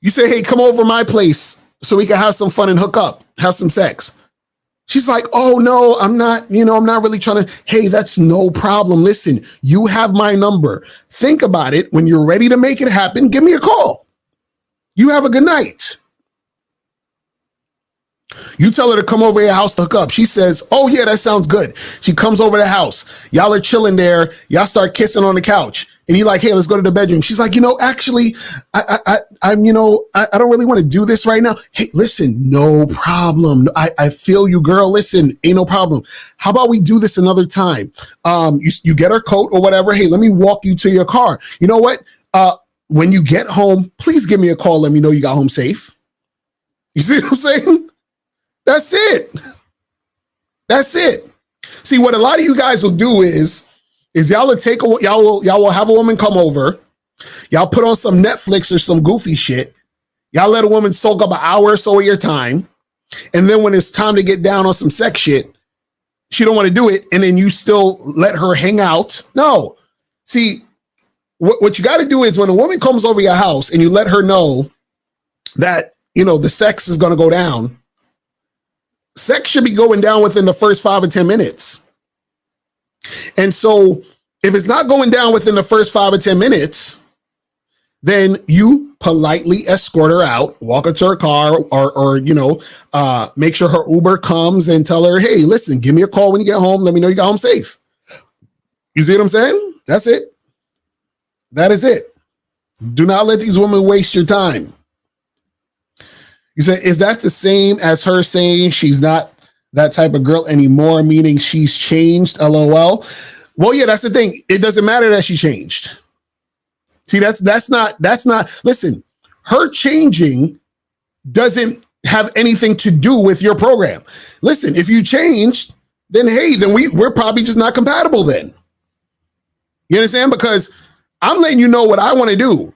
you say, hey, come over my place so we can have some fun and hook up, have some sex. She's like, oh, no, I'm not really trying to. Hey, that's no problem. Listen, you have my number. Think about it. When you're ready to make it happen, give me a call. You have a good night. You tell her to come over to your house to hook up. She says, oh, yeah, that sounds good. She comes over the house. Y'all are chilling there. Y'all start kissing on the couch. And you're like, hey, let's go to the bedroom. She's like, actually, I don't really want to do this right now. Hey, listen, no problem. I feel you, girl. Listen, ain't no problem. How about we do this another time? You get her coat or whatever. Hey, let me walk you to your car. You know what? When you get home, please give me a call. Let me know you got home safe. You see what I'm saying? That's it. That's it. See, what a lot of you guys will do is y'all will have a woman come over. Y'all put on some Netflix or some goofy shit. Y'all let a woman soak up an hour or so of your time. And then when it's time to get down on some sex shit, she don't want to do it. And then you still let her hang out. No. See, what you got to do is when a woman comes over your house and you let her know that, the sex is going to go down, sex should be going down within the first 5 or 10 minutes. And so if it's not going down within the first 5 or 10 minutes, then you politely escort her out, walk her to her car or make sure her Uber comes and tell her, hey, listen, give me a call when you get home. Let me know you got home safe. You see what I'm saying? That's it. That is it. Do not let these women waste your time. You said, is that the same as her saying she's not that type of girl anymore, meaning she's changed, LOL? Well, yeah, that's the thing. It doesn't matter that she changed. See, that's not, listen, her changing doesn't have anything to do with your program. Listen, if you changed, then hey, then we're probably just not compatible then. You understand? Because I'm letting you know what I want to do.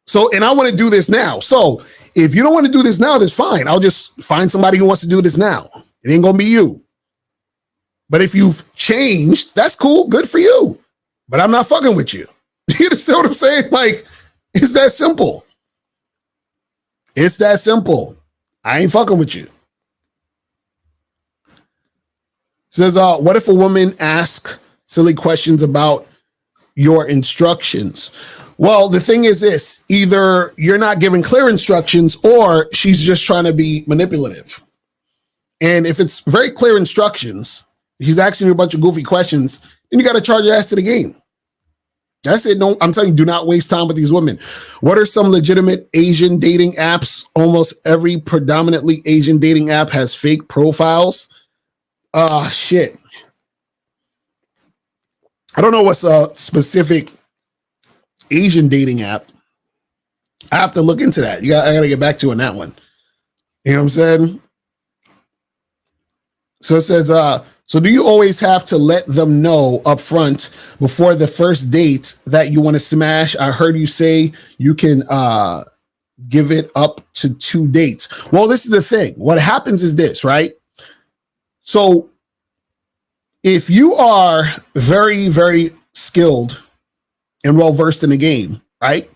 So, and I want to do this now. So if you don't want to do this now, that's fine. I'll just find somebody who wants to do this now. It ain't going to be you. But if you've changed, that's cool. Good for you. But I'm not fucking with you. You understand what I'm saying? Like, it's that simple. It's that simple. I ain't fucking with you. Says, what if a woman asks silly questions about your instructions? Well, the thing is this, either you're not giving clear instructions or she's just trying to be manipulative. And if it's very clear instructions, he's asking you a bunch of goofy questions, then you got to charge your ass to the game. That's it. No, I'm telling you, do not waste time with these women. What are some legitimate Asian dating apps? Almost every predominantly Asian dating app has fake profiles. Shit. I don't know what's a specific Asian dating app. I have to look into that. I got to get back to you on that one. You know what I'm saying? So it says, so do you always have to let them know up front before the first date that you want to smash? I heard you say you can give it up to 2 dates. Well, this is the thing. What happens is this, right? So if you are very, very skilled and well-versed in the game, right?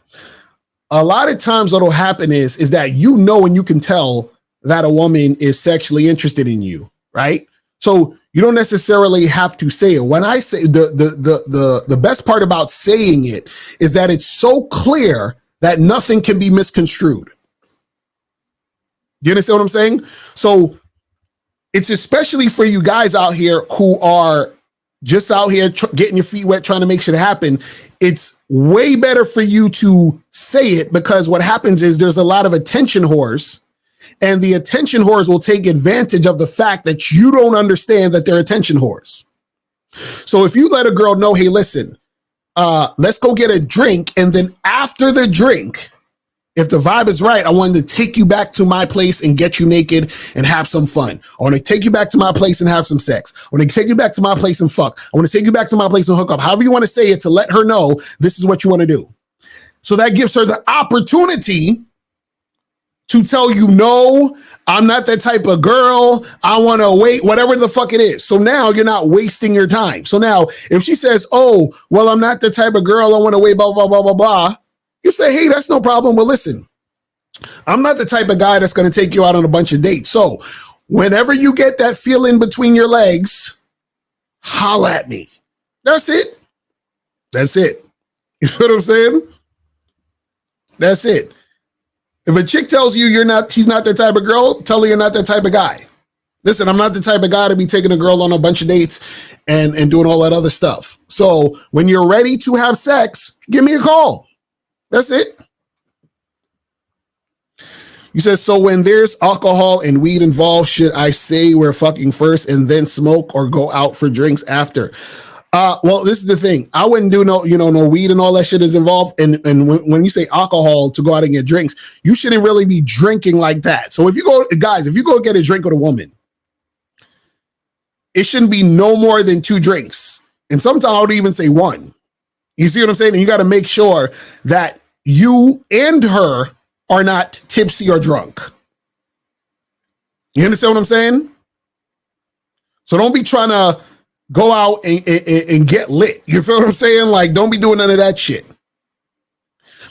A lot of times what'll happen is that you know and you can tell that a woman is sexually interested in you, right? So you don't necessarily have to say it. When I say the best part about saying it is that it's so clear that nothing can be misconstrued. Do you understand what I'm saying? So it's especially for you guys out here who are just out here getting your feet wet, trying to make shit happen. It's way better for you to say it, because what happens is there's a lot of attention whores, and the attention whores will take advantage of the fact that you don't understand that they're attention whores. So if you let a girl know, hey, listen, let's go get a drink. And then after the drink, if the vibe is right, I wanted to take you back to my place and get you naked and have some fun. I want to take you back to my place and have some sex. I want to take you back to my place and fuck. I want to take you back to my place and hook up. However you want to say it, to let her know this is what you want to do. So that gives her the opportunity to tell you, no, I'm not that type of girl. I want to wait, whatever the fuck it is. So now you're not wasting your time. So now if she says, oh, well, I'm not the type of girl, I want to wait, blah, blah, blah, blah, blah. You say, hey, that's no problem. Well, listen, I'm not the type of guy that's going to take you out on a bunch of dates. So whenever you get that feeling between your legs, holla at me. That's it. That's it. You know what I'm saying? That's it. If a chick tells you she's not that type of girl, tell her you're not that type of guy. Listen, I'm not the type of guy to be taking a girl on a bunch of dates and doing all that other stuff. So when you're ready to have sex, give me a call. That's it. You said, so when there's alcohol and weed involved, should I say we're fucking first and then smoke, or go out for drinks after? Well, this is the thing. I wouldn't do no weed and all that shit is involved. And when you say alcohol to go out and get drinks, you shouldn't really be drinking like that. So if you go get a drink with a woman, it shouldn't be no more than 2 drinks. And sometimes I would even say 1. You see what I'm saying? And you got to make sure that you and her are not tipsy or drunk. You understand what I'm saying? So don't be trying to go out and get lit. You feel what I'm saying? Like, don't be doing none of that shit.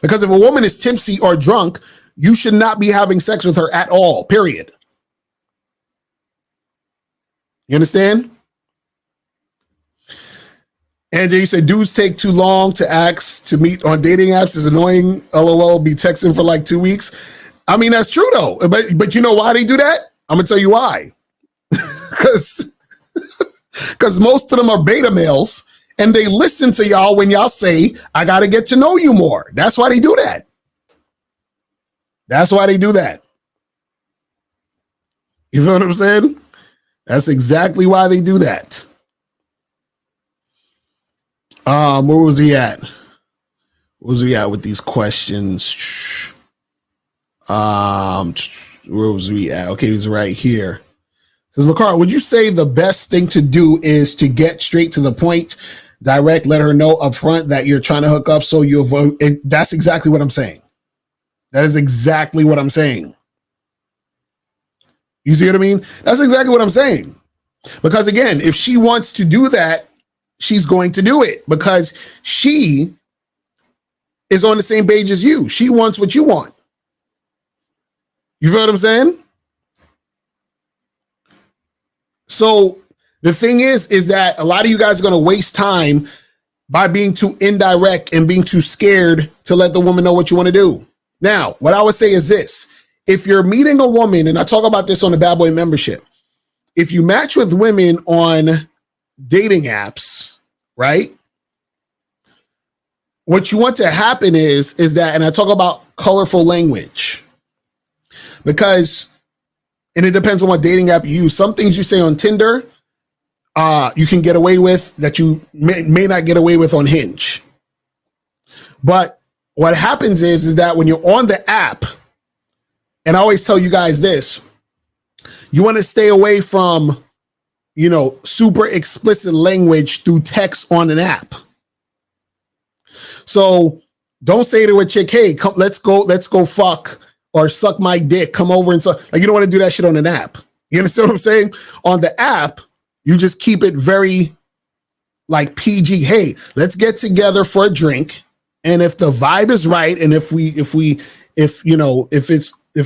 Because if a woman is tipsy or drunk, you should not be having sex with her at all, period. You understand? And you said dudes take too long to ask to meet on dating apps. Is annoying. LOL, be texting for like 2 weeks. I mean, that's true though. But you know why they do that? I'm gonna tell you why. Because most of them are beta males, and they listen to y'all when y'all say, I gotta get to know you more. That's why they do that. That's why they do that. You feel what I'm saying? That's exactly why they do that. Where was he at? Where was we at with these questions? Where was we at? Okay, he's right here. Says, LaCar, would you say the best thing to do is to get straight to the point, direct, let her know up front that you're trying to hook up so you avoid it? That's exactly what I'm saying. That is exactly what I'm saying. You see what I mean? That's exactly what I'm saying. Because again, if she wants to do that, she's going to do it because she is on the same page as you. She wants what you want. You feel what I'm saying? So the thing is that a lot of you guys are going to waste time by being too indirect and being too scared to let the woman know what you want to do. Now, what I would say is this. If you're meeting a woman, and I talk about this on the Bad Boy membership, if you match with women on dating apps, right? what you want to happen is that, and I talk about colorful language because, and it depends on what dating app you use. Some things you say on Tinder, you can get away with that you may not get away with on Hinge. But what happens is that when you're on the app, and I always tell you guys this, you want to stay away from, super explicit language through text on an app. So don't say to a chick, hey, come, let's go fuck or suck my dick. Come over and suck. Like, you don't want to do that shit on an app. You understand what I'm saying? On the app, you just keep it very like PG. Hey, let's get together for a drink. And if the vibe is right, and if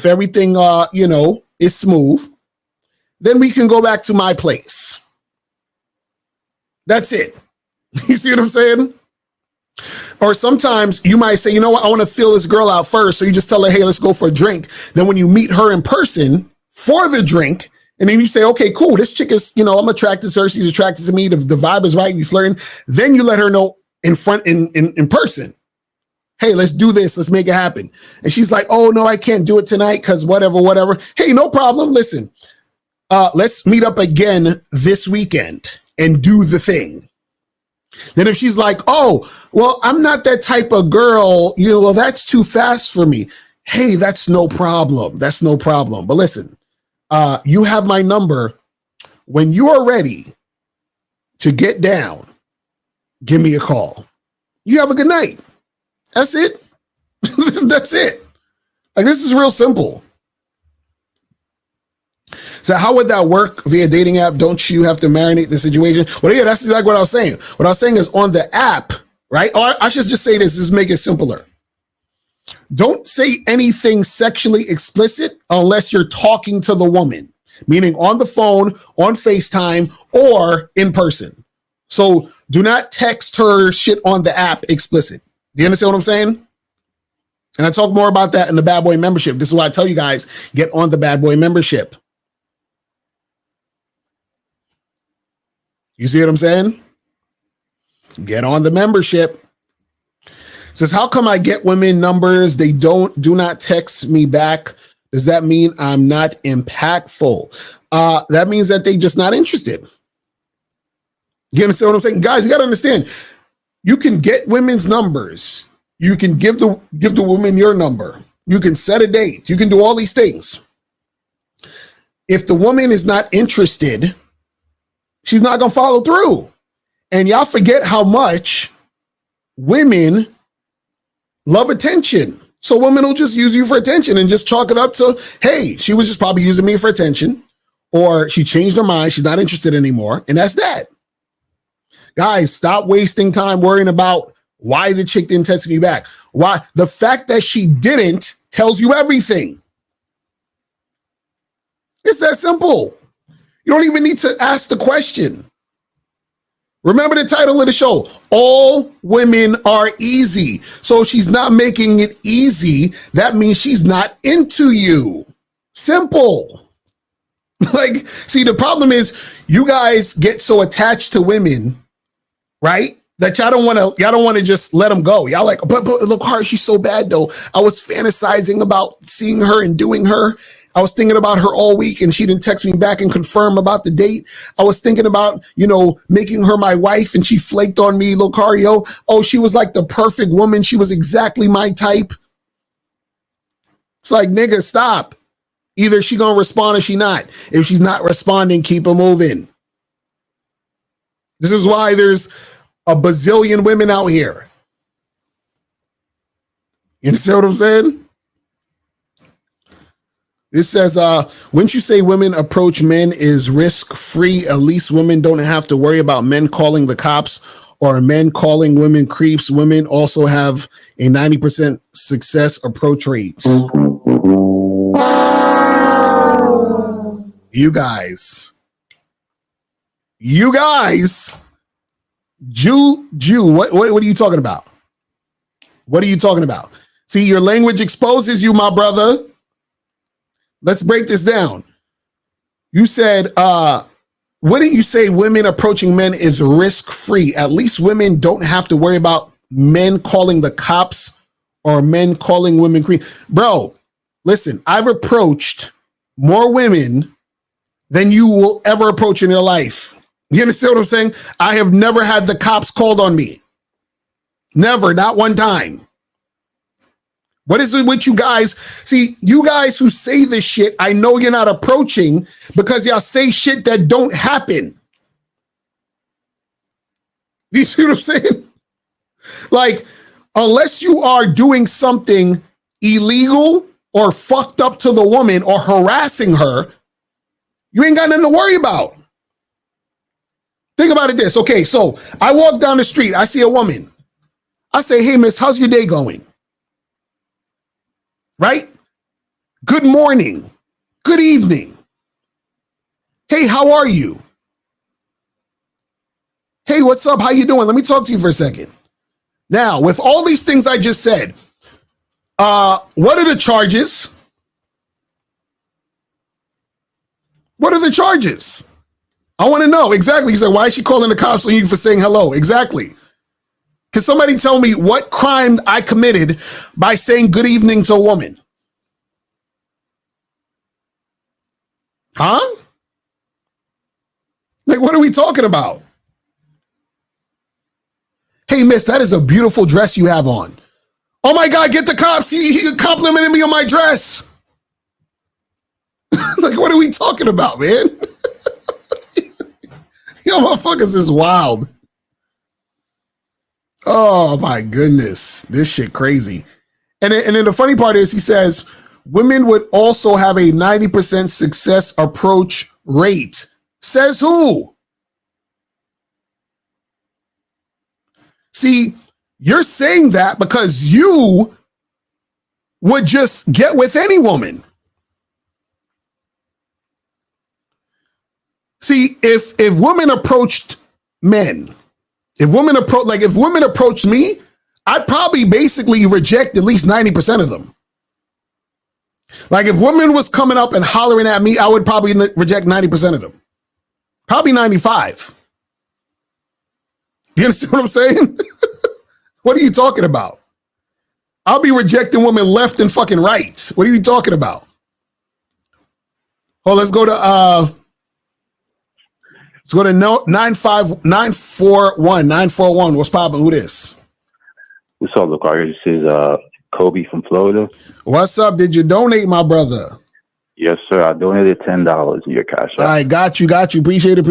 everything is smooth, then we can go back to my place. That's it. You see what I'm saying? Or sometimes you might say, you know what, I want to feel this girl out first. So you just tell her, hey, let's go for a drink. Then when you meet her in person for the drink, and then you say, okay, cool, this chick is, I'm attracted to her. She's attracted to me. The vibe is right. You flirting. Then you let her know in person. Hey, let's do this. Let's make it happen. And she's like, oh, no, I can't do it tonight because whatever. Hey, no problem. Listen, let's meet up again this weekend and do the thing. Then if she's like, oh, well, I'm not that type of girl, that's too fast for me. Hey, that's no problem. But listen, you have my number. When you are ready to get down, give me a call. You have a good night. That's it. That's it. Like, this is real simple. So how would that work via dating app? Don't you have to marinate the situation? Well, yeah, that's exactly what I was saying. What I was saying is on the app, right? Or I should just say this, just make it simpler. Don't say anything sexually explicit unless you're talking to the woman, meaning on the phone, on FaceTime, or in person. So do not text her shit on the app explicit. Do you understand what I'm saying? And I talk more about that in the Bad Boy membership. This is why I tell you guys, get on the Bad Boy membership. You see what I'm saying? Get on the membership. It says, how come I get women numbers? They do not text me back. Does that mean I'm not impactful? That means that they just not interested. You understand what I'm saying? Guys, you got to understand, you can get women's numbers. You can give the woman your number. You can set a date. You can do all these things. If the woman is not interested, she's not going to follow through. And y'all forget how much women love attention. So women will just use you for attention and just chalk it up to, hey, she was just probably using me for attention, or she changed her mind. She's not interested anymore. And that's that. Guys, stop wasting time worrying about why the chick didn't text me back. Why? The fact that she didn't tells you everything. It's that simple. You don't even need to ask the question. Remember the title of the show, All Women Are Easy. So she's not making it easy. That means she's not into you. Simple. Like, see, the problem is you guys get so attached to women, right? That y'all don't want to just let them go. Y'all like, but look, Hart, she's so bad though. I was fantasizing about seeing her and doing her. I was thinking about her all week and she didn't text me back and confirm about the date. I was thinking about, making her my wife and she flaked on me, Locario. Oh, she was like the perfect woman. She was exactly my type. It's like, nigga, stop. Either she gonna respond or she not. If she's not responding, keep her moving. This is why there's a bazillion women out here. You understand what I'm saying? It says, wouldn't you say women approach men is risk-free? At least women don't have to worry about men calling the cops or men calling women creeps. Women also have a 90% success approach rate. You guys, Jew, what are you talking about? What are you talking about? See, your language exposes you, my brother. Let's break this down. You said, wouldn't you say women approaching men is risk-free? At least women don't have to worry about men calling the cops or men calling women queen. Bro, listen, I've approached more women than you will ever approach in your life. You understand what I'm saying? I have never had the cops called on me. Never, not one time. What is it with you guys? See, you guys who say this shit, I know you're not approaching because y'all say shit that don't happen. You see what I'm saying? Like, unless you are doing something illegal or fucked up to the woman or harassing her, you ain't got nothing to worry about. Think about it this. Okay, so I walk down the street. I see a woman. I say, hey, miss, how's your day going? Right? Good morning. Good evening. Hey, how are you? Hey, what's up? How you doing? Let me talk to you for a second. Now, with all these things I just said, what are the charges? What are the charges? I want to know exactly. He said, why is she calling the cops on you for saying hello? Exactly. Can somebody tell me what crime I committed by saying good evening to a woman? Huh? Like, what are we talking about? Hey, miss, that is a beautiful dress you have on. Oh my God, get the cops. He complimented me on my dress. Like, what are we talking about, man? Yo, motherfuckers is wild. Oh my goodness. This shit crazy. And then the funny part is he says, women would also have a 90% success approach rate. Says who? See, you're saying that because you would just get with any woman. See, if women approached men, if women approached me, I'd probably basically reject at least 90% of them. Like if women was coming up and hollering at me, I would probably reject 90% of them. Probably 95. You understand what I'm saying? What are you talking about? I'll be rejecting women left and fucking right. What are you talking about? Oh, let's go to 941. What's poppin'? Who this? What's up, Lucario? This is Kobe from Florida. What's up? Did you donate, my brother? Yes, sir. I donated $10 in your cash app. All right, got you. Appreciate it.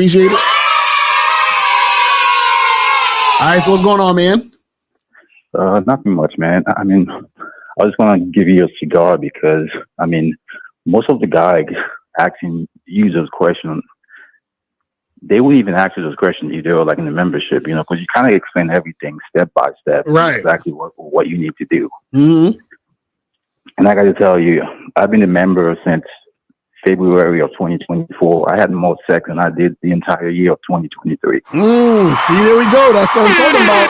All right, so what's going on, man? Nothing much, man. I mean, I just want to give you a cigar because, I mean, most of the guys asking you those questions, they wouldn't even ask you those questions either, like in the membership, you know, because you kind of explain everything step by step, right? Exactly what you need to do. Mm-hmm. And I got to tell you, I've been a member since February of 2024. I had more sex than I did the entire year of 2023. See, there we go. That's what I'm talking about.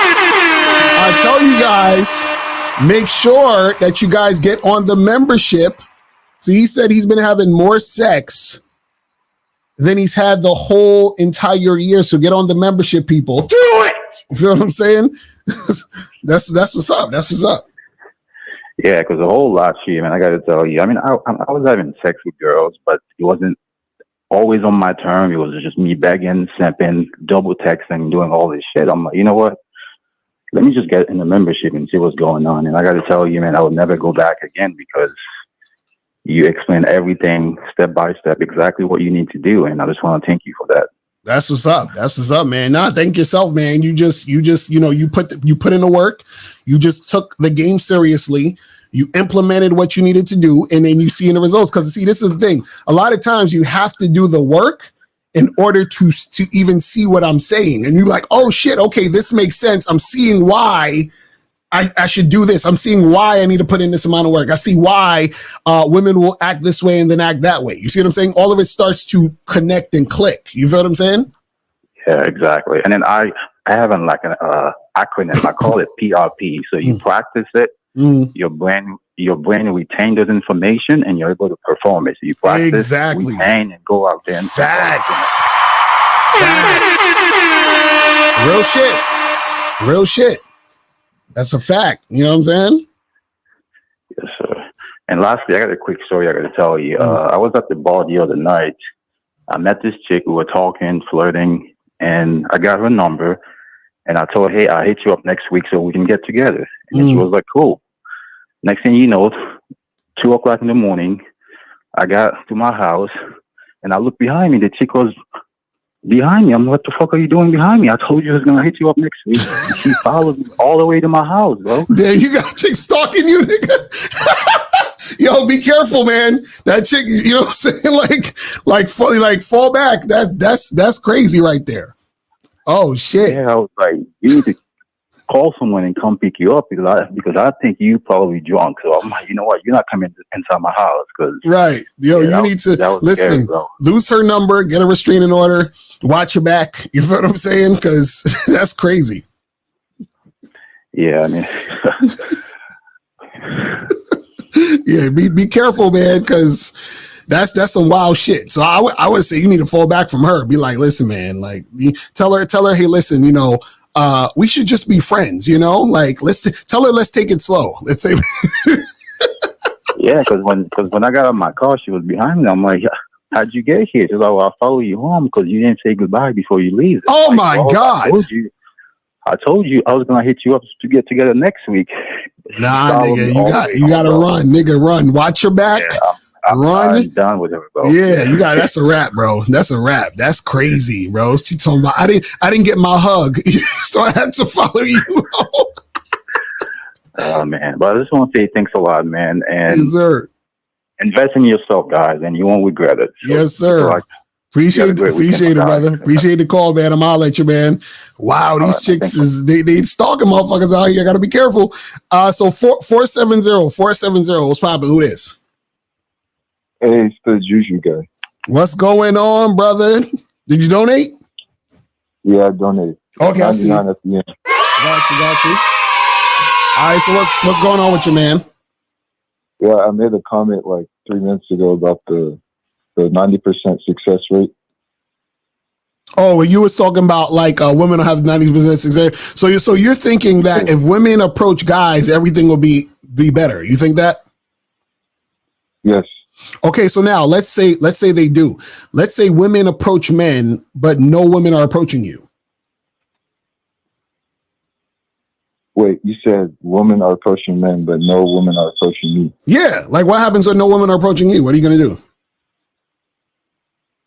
I tell you guys, make sure that you guys get on the membership. See, he said he's been having more sex than he's had the whole entire year. So get on the membership, people. Do it. You feel what I'm saying? That's what's up. That's what's up. Yeah, because a whole lot, man. I got to tell you. I mean, I was having sex with girls, but it wasn't always on my term. It was just me begging, simping, double texting, doing all this shit. I'm like, you know what? Let me just get in the membership and see what's going on. And I got to tell you, man, I would never go back again because you explain everything step by step, exactly what you need to do. And I just want to thank you for that. That's what's up. That's what's up, man. Nah, thank yourself, man. You just, you know, you put in the work. You just took the game seriously. You implemented what you needed to do, and then you see in the results. Because see, this is the thing. A lot of times you have to do the work in order to even see what I'm saying. And you're like, oh shit, okay, this makes sense. I'm seeing why I should do this. I'm seeing why I need to put in this amount of work. I see why women will act this way and then act that way. You see what I'm saying? All of it starts to connect and click. You feel what I'm saying? Yeah, exactly. And then I have an acronym. I call it PRP. So you practice it. Your brain retains that information, and you're able to perform it. So you practice, retain, and go out there. And Facts. Real shit. That's a fact. You know what I'm saying? Yes, sir. And lastly, I got a quick story I got to tell you. I was at the bar the other night. I met this chick. We were talking, flirting, and I got her number. And I told her, hey, I'll hit you up next week so we can get together. And she was like, cool. Next thing you know, 2 o'clock in the morning, I got to my house, and I looked behind me. The chick was behind me. I'm like, what the fuck are you doing behind me? I told you I was going to hit you up next week. And she followed me all the way to my house, bro. Damn, you got chicks stalking you, nigga. Yo, be careful, man. That chick, you know what I'm saying? Like fall back. That's crazy right there. Oh shit. Yeah, I was like, you need to call someone and come pick you up because I think you probably drunk. So I'm like, you know what? You're not coming inside my house because right. Yo, you need to listen. Scary, lose her number, get a restraining order, watch your back. You know what I'm saying? Because that's crazy. Yeah, I mean. Yeah, be careful, man, because that's some wild shit. So I would say you need to fall back from her. Be like, listen, man, like tell her, hey, listen, you know, we should just be friends, you know, like tell her, let's take it slow. Let's say, yeah, because when I got out of my car, she was behind me. I'm like, how'd you get here? She's like, well, I'll follow you home because you didn't say goodbye before you leave. Oh my God. I told you I was gonna hit you up to get together next week. Nah, nigga, you gotta run, nigga, run. Watch your back. Yeah, run. I'm done with her, bro. Yeah, that's a wrap, bro. That's a wrap. That's crazy, bro. She told me I didn't get my hug, so I had to follow you. Oh man, but I just want to say thanks a lot, man, and yes, sir. Invest in yourself, guys, and you won't regret it. So, yes, sir. Appreciate it, brother. Appreciate the call, man. I'm all at you, man. Wow, these chicks they stalking motherfuckers out here. Gotta be careful. So 470, what's poppin'? Who this? Hey, it's the Juju guy. What's going on, brother? Did you donate? Yeah, I donated. Okay, I see. At the end. Got you. All right, so what's going on with you, man? Yeah, I made a comment like 3 minutes ago about the 90% success rate. Oh, well, you was talking about like women will have 90% success. So you're thinking that if women approach guys, everything will be better. You think that? Yes. Okay, so now let's say they do. Let's say women approach men, but no women are approaching you. Wait, you said women are approaching men, but no women are approaching me. Yeah, like what happens when no women are approaching you? What are you going to do?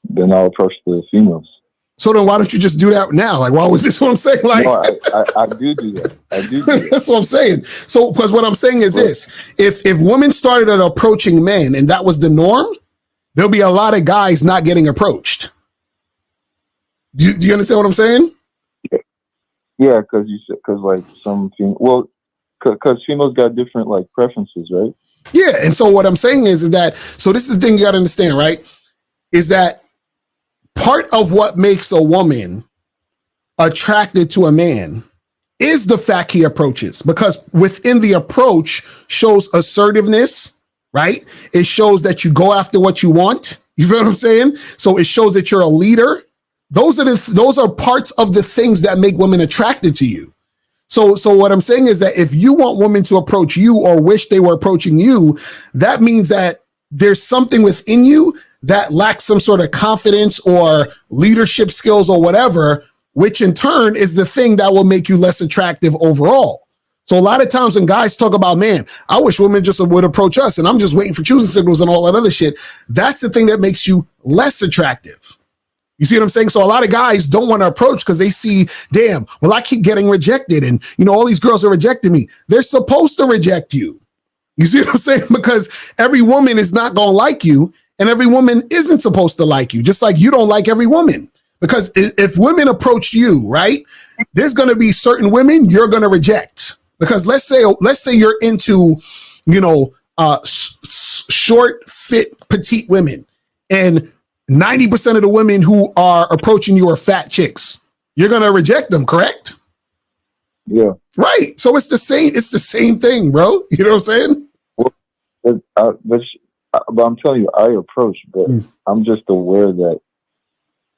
Then I'll approach the females. So then why don't you just do that now? Like, why was this what I'm saying? Like, no, I do that. I do that. That's what I'm saying. So, because what I'm saying is this: if women started at approaching men and that was the norm, there'll be a lot of guys not getting approached. Do you understand what I'm saying? Yeah, because like some females got different like preferences, right? Yeah, and so what I'm saying is that so this is the thing you got to understand, right? Is that part of what makes a woman attracted to a man is the fact he approaches, because within the approach shows assertiveness, right? It shows that you go after what you want. You feel what I'm saying? So it shows that you're a leader. Those are parts of the things that make women attracted to you. So what I'm saying is that if you want women to approach you or wish they were approaching you, that means that there's something within you that lacks some sort of confidence or leadership skills or whatever, which in turn is the thing that will make you less attractive overall. So a lot of times when guys talk about, man, I wish women just would approach us and I'm just waiting for choosing signals and all that other shit, that's the thing that makes you less attractive. You see what I'm saying? So a lot of guys don't want to approach because they see, damn, well, I keep getting rejected and, all these girls are rejecting me. They're supposed to reject you. You see what I'm saying? Because every woman is not going to like you and every woman isn't supposed to like you, just like you don't like every woman. Because if women approach you, right, there's going to be certain women you're going to reject. Because let's say you're into, short, fit, petite women, and 90% of the women who are approaching you are fat chicks. You're going to reject them, correct? Yeah. Right. So it's the same thing, bro. You know what I'm saying? Well, but I'm telling you, I approach, but I'm just aware that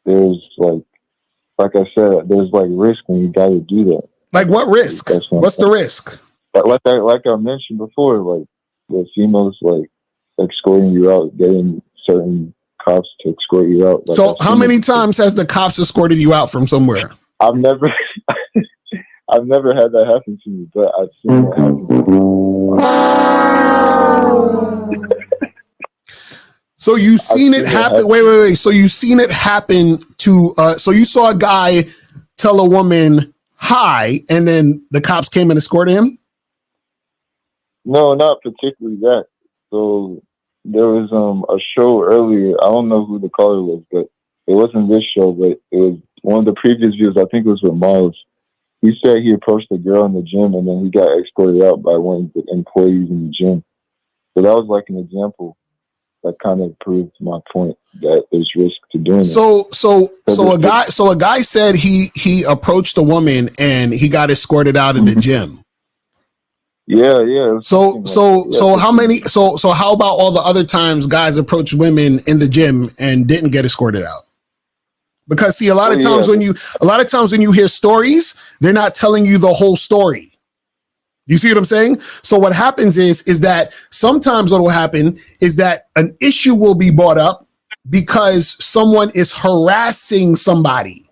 there's like I said, there's like risk when you got to do that. Like what risk? That's what I'm What's the saying. risk? But like I mentioned before, like the females like escorting you out, getting certain cops to escort you out. Like, So how many times has the cops escorted you out from somewhere? I've never I've never had that happen to me, but I've seen it happen. So you've seen it happen. Wait. So you've seen it happen to, so you saw a guy tell a woman hi, and then the cops came and escorted him? No, not particularly that. So there was a show earlier. I don't know who the caller was, but it wasn't this show, but it was one of the previous views. I think it was with Miles. He said he approached a girl in the gym, and then he got escorted out by one of the employees in the gym. So that was like an example that kind of proved my point that there's risk to doing it. So a guy said he approached a woman and he got escorted out of the gym. Yeah. So how about all the other times guys approach women in the gym and didn't get escorted out? Because see, a lot of times when you hear stories, they're not telling you the whole story. You see what I'm saying? So what happens is that sometimes what will happen is that an issue will be brought up because someone is harassing somebody.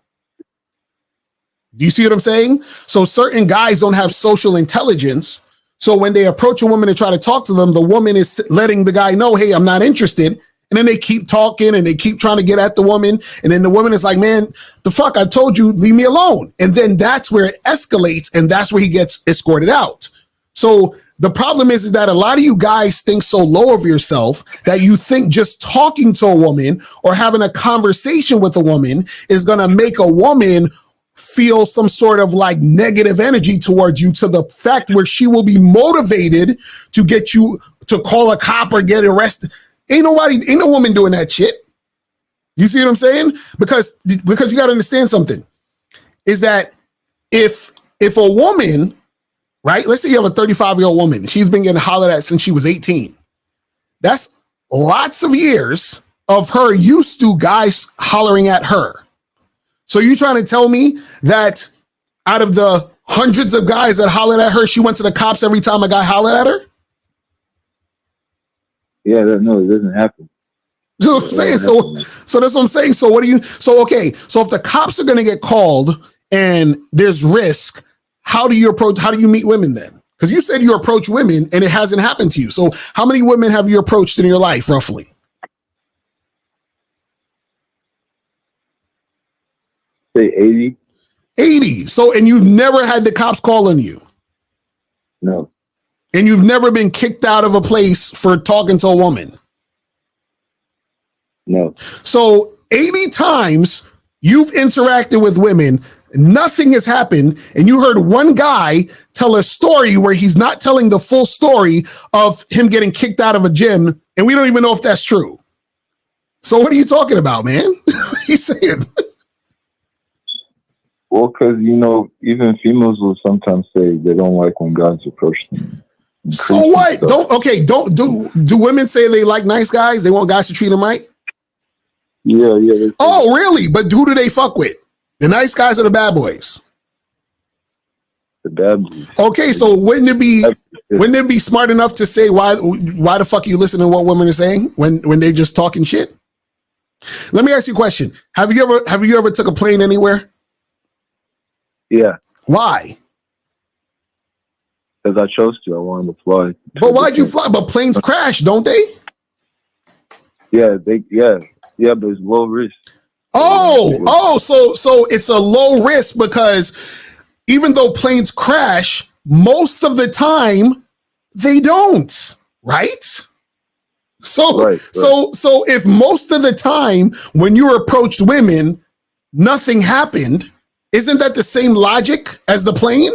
Do you see what I'm saying? So certain guys don't have social intelligence. So when they approach a woman and try to talk to them, the woman is letting the guy know, hey, I'm not interested. And then they keep talking and they keep trying to get at the woman. And then the woman is like, man, the fuck, I told you, leave me alone. And then that's where it escalates. And that's where he gets escorted out. So the problem is that a lot of you guys think so low of yourself that you think just talking to a woman or having a conversation with a woman is going to make a woman feel some sort of like negative energy towards you, to the fact where she will be motivated to get you to call a cop or get arrested. Ain't no woman doing that shit. You see what I'm saying? Because you got to understand something, is that if a woman, right, let's say you have a 35-year-old woman, she's been getting hollered at since she was 18. That's lots of years of her used to guys hollering at her. So you trying to tell me that out of the hundreds of guys that hollered at her, she went to the cops every time a guy hollered at her? Yeah, no, it doesn't happen. You know what I'm saying? So that's what I'm saying. So if the cops are going to get called and there's risk, how do you meet women then? Because you said you approach women and it hasn't happened to you. So how many women have you approached in your life, roughly? Say 80. 80. So, and you've never had the cops call on you? No. And you've never been kicked out of a place for talking to a woman? No. So 80 times you've interacted with women, nothing has happened, and you heard one guy tell a story where he's not telling the full story of him getting kicked out of a gym, and we don't even know if that's true. So what are you talking about, man? What are you saying? Well, because, even females will sometimes say they don't like when guys approach them. So what? Do women say they like nice guys? They want guys to treat them right? Yeah. Oh, really? But who do they fuck with? The nice guys or the bad boys? The bad boys. Okay, so wouldn't it be smart enough to say why the fuck you listen to what women are saying when they're just talking shit? Let me ask you a question. Have you ever took a plane anywhere? Yeah. Why? Because I chose to. I wanted to fly. But why'd you fly? But planes crash, don't they? Yeah, but it's low risk. So it's a low risk because even though planes crash, most of the time they don't, right? So if most of the time when you approached women, nothing happened, isn't that the same logic as the plane?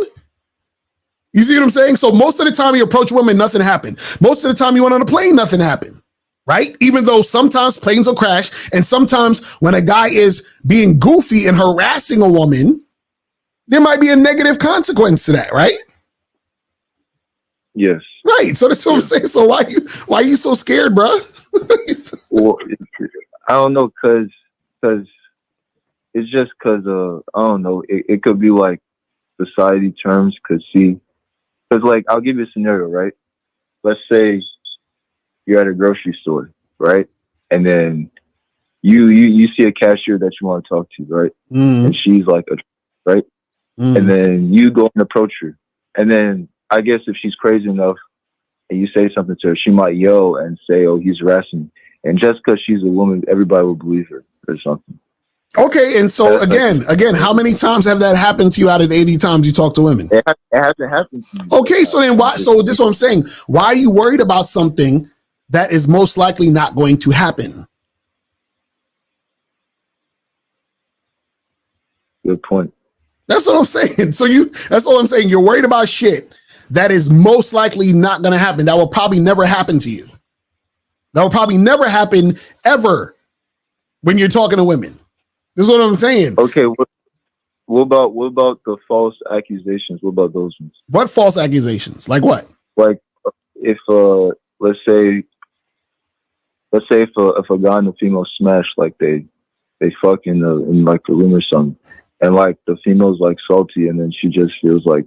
You see what I'm saying? So most of the time you approach women, nothing happened. Most of the time you went on a plane, nothing happened. Right? Even though sometimes planes will crash, and sometimes when a guy is being goofy and harassing a woman, there might be a negative consequence to that, right? Yes. Right. So that's what I'm saying. So why are you so scared, bro? Well, I don't know, cause it's just cause I don't know. It could be like society terms could see. Because, like, I'll give you a scenario, right? Let's say you're at a grocery store, right? And then you see a cashier that you want to talk to, right? And she's like, right? And then you go and approach her. And then I guess if she's crazy enough and you say something to her, she might yell and say, oh, he's harassing me. And just because she's a woman, everybody will believe her or something. Okay, and so again, how many times have that happened to you out of the 80 times you talk to women? It hasn't happened to me. Okay, so then why? So this is what I'm saying. Why are you worried about something that is most likely not going to happen? Good point. That's what I'm saying. So that's all I'm saying. You're worried about shit that is most likely not going to happen. That will probably never happen to you. That will probably never happen ever when you're talking to women. This is what I'm saying. Okay. What about the false accusations? What about those ones? What false accusations? Like what? Like if let's say if a guy and a female smash, like they fuck in like the room or something, and like the female's like salty, and then she just feels like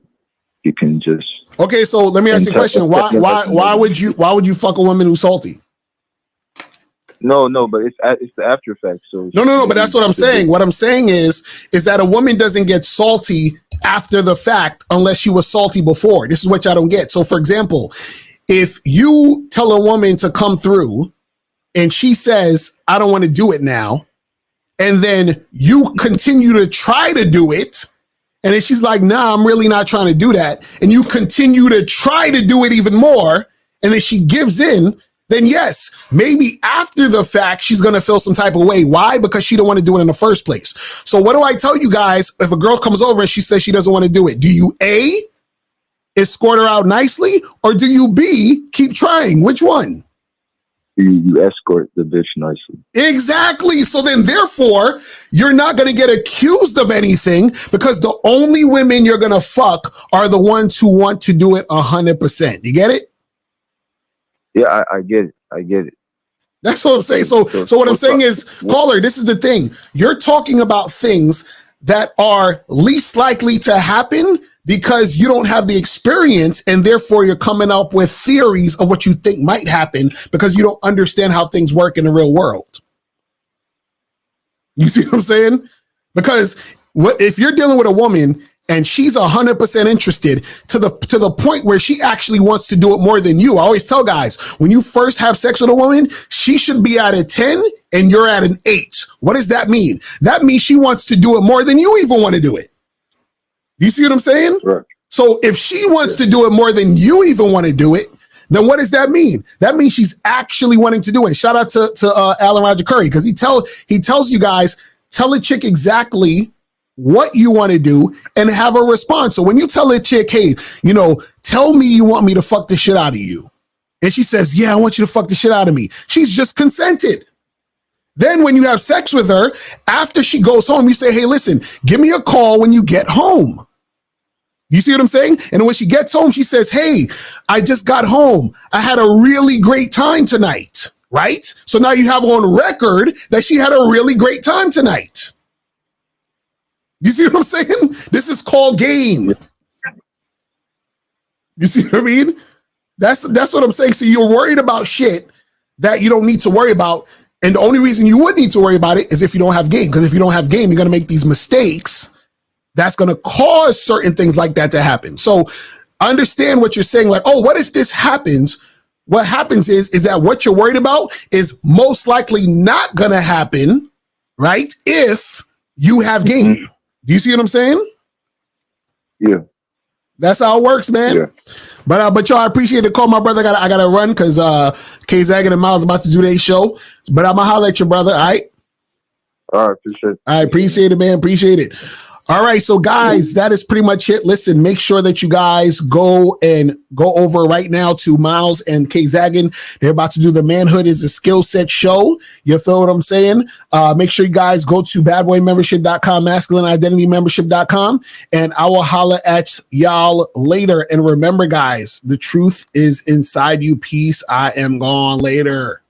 you can just. Okay, so let me ask you a question. Why would you fuck a woman who's salty? No, but it's the after effect. So no. But that's what I'm saying. What I'm saying is that a woman doesn't get salty after the fact unless she was salty before. This is what I don't get. So, for example, if you tell a woman to come through and she says, "I don't want to do it now," and then you continue to try to do it, and then she's like, "Nah, I'm really not trying to do that," and you continue to try to do it even more, and then she gives in. Then yes, maybe after the fact, she's going to feel some type of way. Why? Because she don't want to do it in the first place. So what do I tell you guys if a girl comes over and she says she doesn't want to do it? Do you A, escort her out nicely, or do you B, keep trying? Which one? You escort the bitch nicely. Exactly. So then therefore, you're not going to get accused of anything because the only women you're going to fuck are the ones who want to do it 100%. You get it? Yeah, I get it. That's what I'm saying. So what I'm saying is, caller, this is the thing. You're talking about things that are least likely to happen because you don't have the experience, and therefore you're coming up with theories of what you think might happen because you don't understand how things work in the real world. You see what I'm saying? Because if you're dealing with a woman and she's 100% interested to the point where she actually wants to do it more than you. I always tell guys, when you first have sex with a woman, she should be at a 10 and you're at an 8. What does that mean? That means she wants to do it more than you even want to do it. You see what I'm saying? Right. So if she wants to do it more than you even want to do it, then what does that mean? That means she's actually wanting to do it. Shout out to Alan Roger Curry, because he tells you guys, tell a chick exactly what you want to do and have a response. So when you tell a chick, hey, tell me you want me to fuck the shit out of you, and she says, yeah, I want you to fuck the shit out of me, she's just consented. Then when you have sex with her, after she goes home, you say, hey, listen, give me a call when you get home. You see what I'm saying? And when she gets home, she says, hey, I just got home. I had a really great time tonight, right? So now you have on record that she had a really great time tonight. You see what I'm saying? This is called game. You see what I mean? That's what I'm saying. So you're worried about shit that you don't need to worry about. And the only reason you would need to worry about it is if you don't have game. Because if you don't have game, you're going to make these mistakes. That's going to cause certain things like that to happen. So understand what you're saying. Like, oh, what if this happens? What happens is that what you're worried about is most likely not going to happen, right? If you have game. Do you see what I'm saying? Yeah. That's how it works, man. Yeah. But y'all, I appreciate the call, my brother. I gotta run because K-Zag and Miles about to do their show. But I'm gonna holler at you, brother. All right. All right, appreciate it. I appreciate it, man. Appreciate it. All right, so guys, that is pretty much it. Listen, make sure that you guys go over right now to Miles and K-Zaggin. They're about to do the Manhood is a Skill Set show. You feel what I'm saying? Make sure you guys go to badboymembership.com, masculineidentitymembership.com, and I will holler at y'all later. And remember, guys, the truth is inside you. Peace. I am gone later.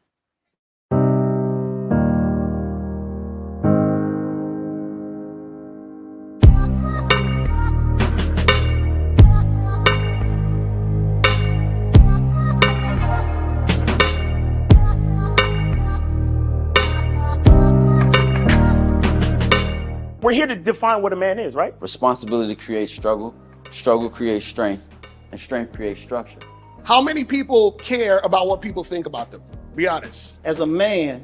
We're here to define what a man is, right? Responsibility creates struggle, struggle creates strength, and strength creates structure. How many people care about what people think about them? Be honest. As a man,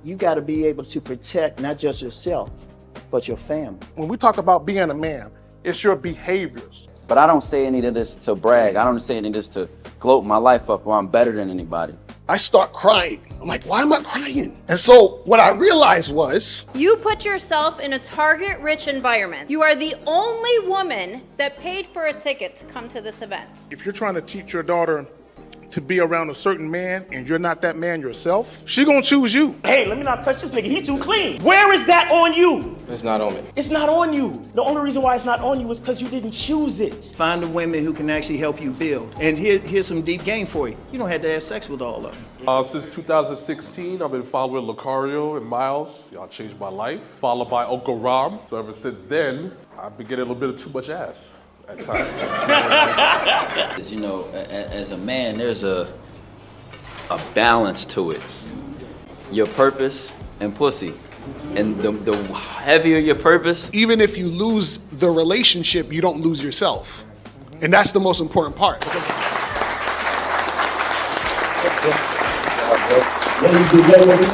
you got to be able to protect not just yourself, but your family. When we talk about being a man, it's your behaviors. But I don't say any of this to brag. I don't say any of this to gloat my life up or I'm better than anybody. I start crying. I'm like, why am I crying? And so what I realized was, You put yourself in a target-rich environment. You are the only woman that paid for a ticket to come to this event. If you're trying to teach your daughter to be around a certain man and you're not that man yourself, she gonna choose you. Hey, let me not touch this nigga. He too clean. Where is that on you? It's not on me. It's not on you. The only reason why it's not on you is because you didn't choose it. Find the women who can actually help you build. And here's some deep game for you. You don't have to have sex with all of them. Since 2016, I've been following Lucario and Miles. Y'all changed my life. Followed by Uncle Ram. So ever since then, I've been getting a little bit of too much ass at times. You know, as a man, there's a balance to it. Your purpose and pussy. And the heavier your purpose. even if you lose the relationship, you don't lose yourself. And that's the most important part. Ladies and gentlemen,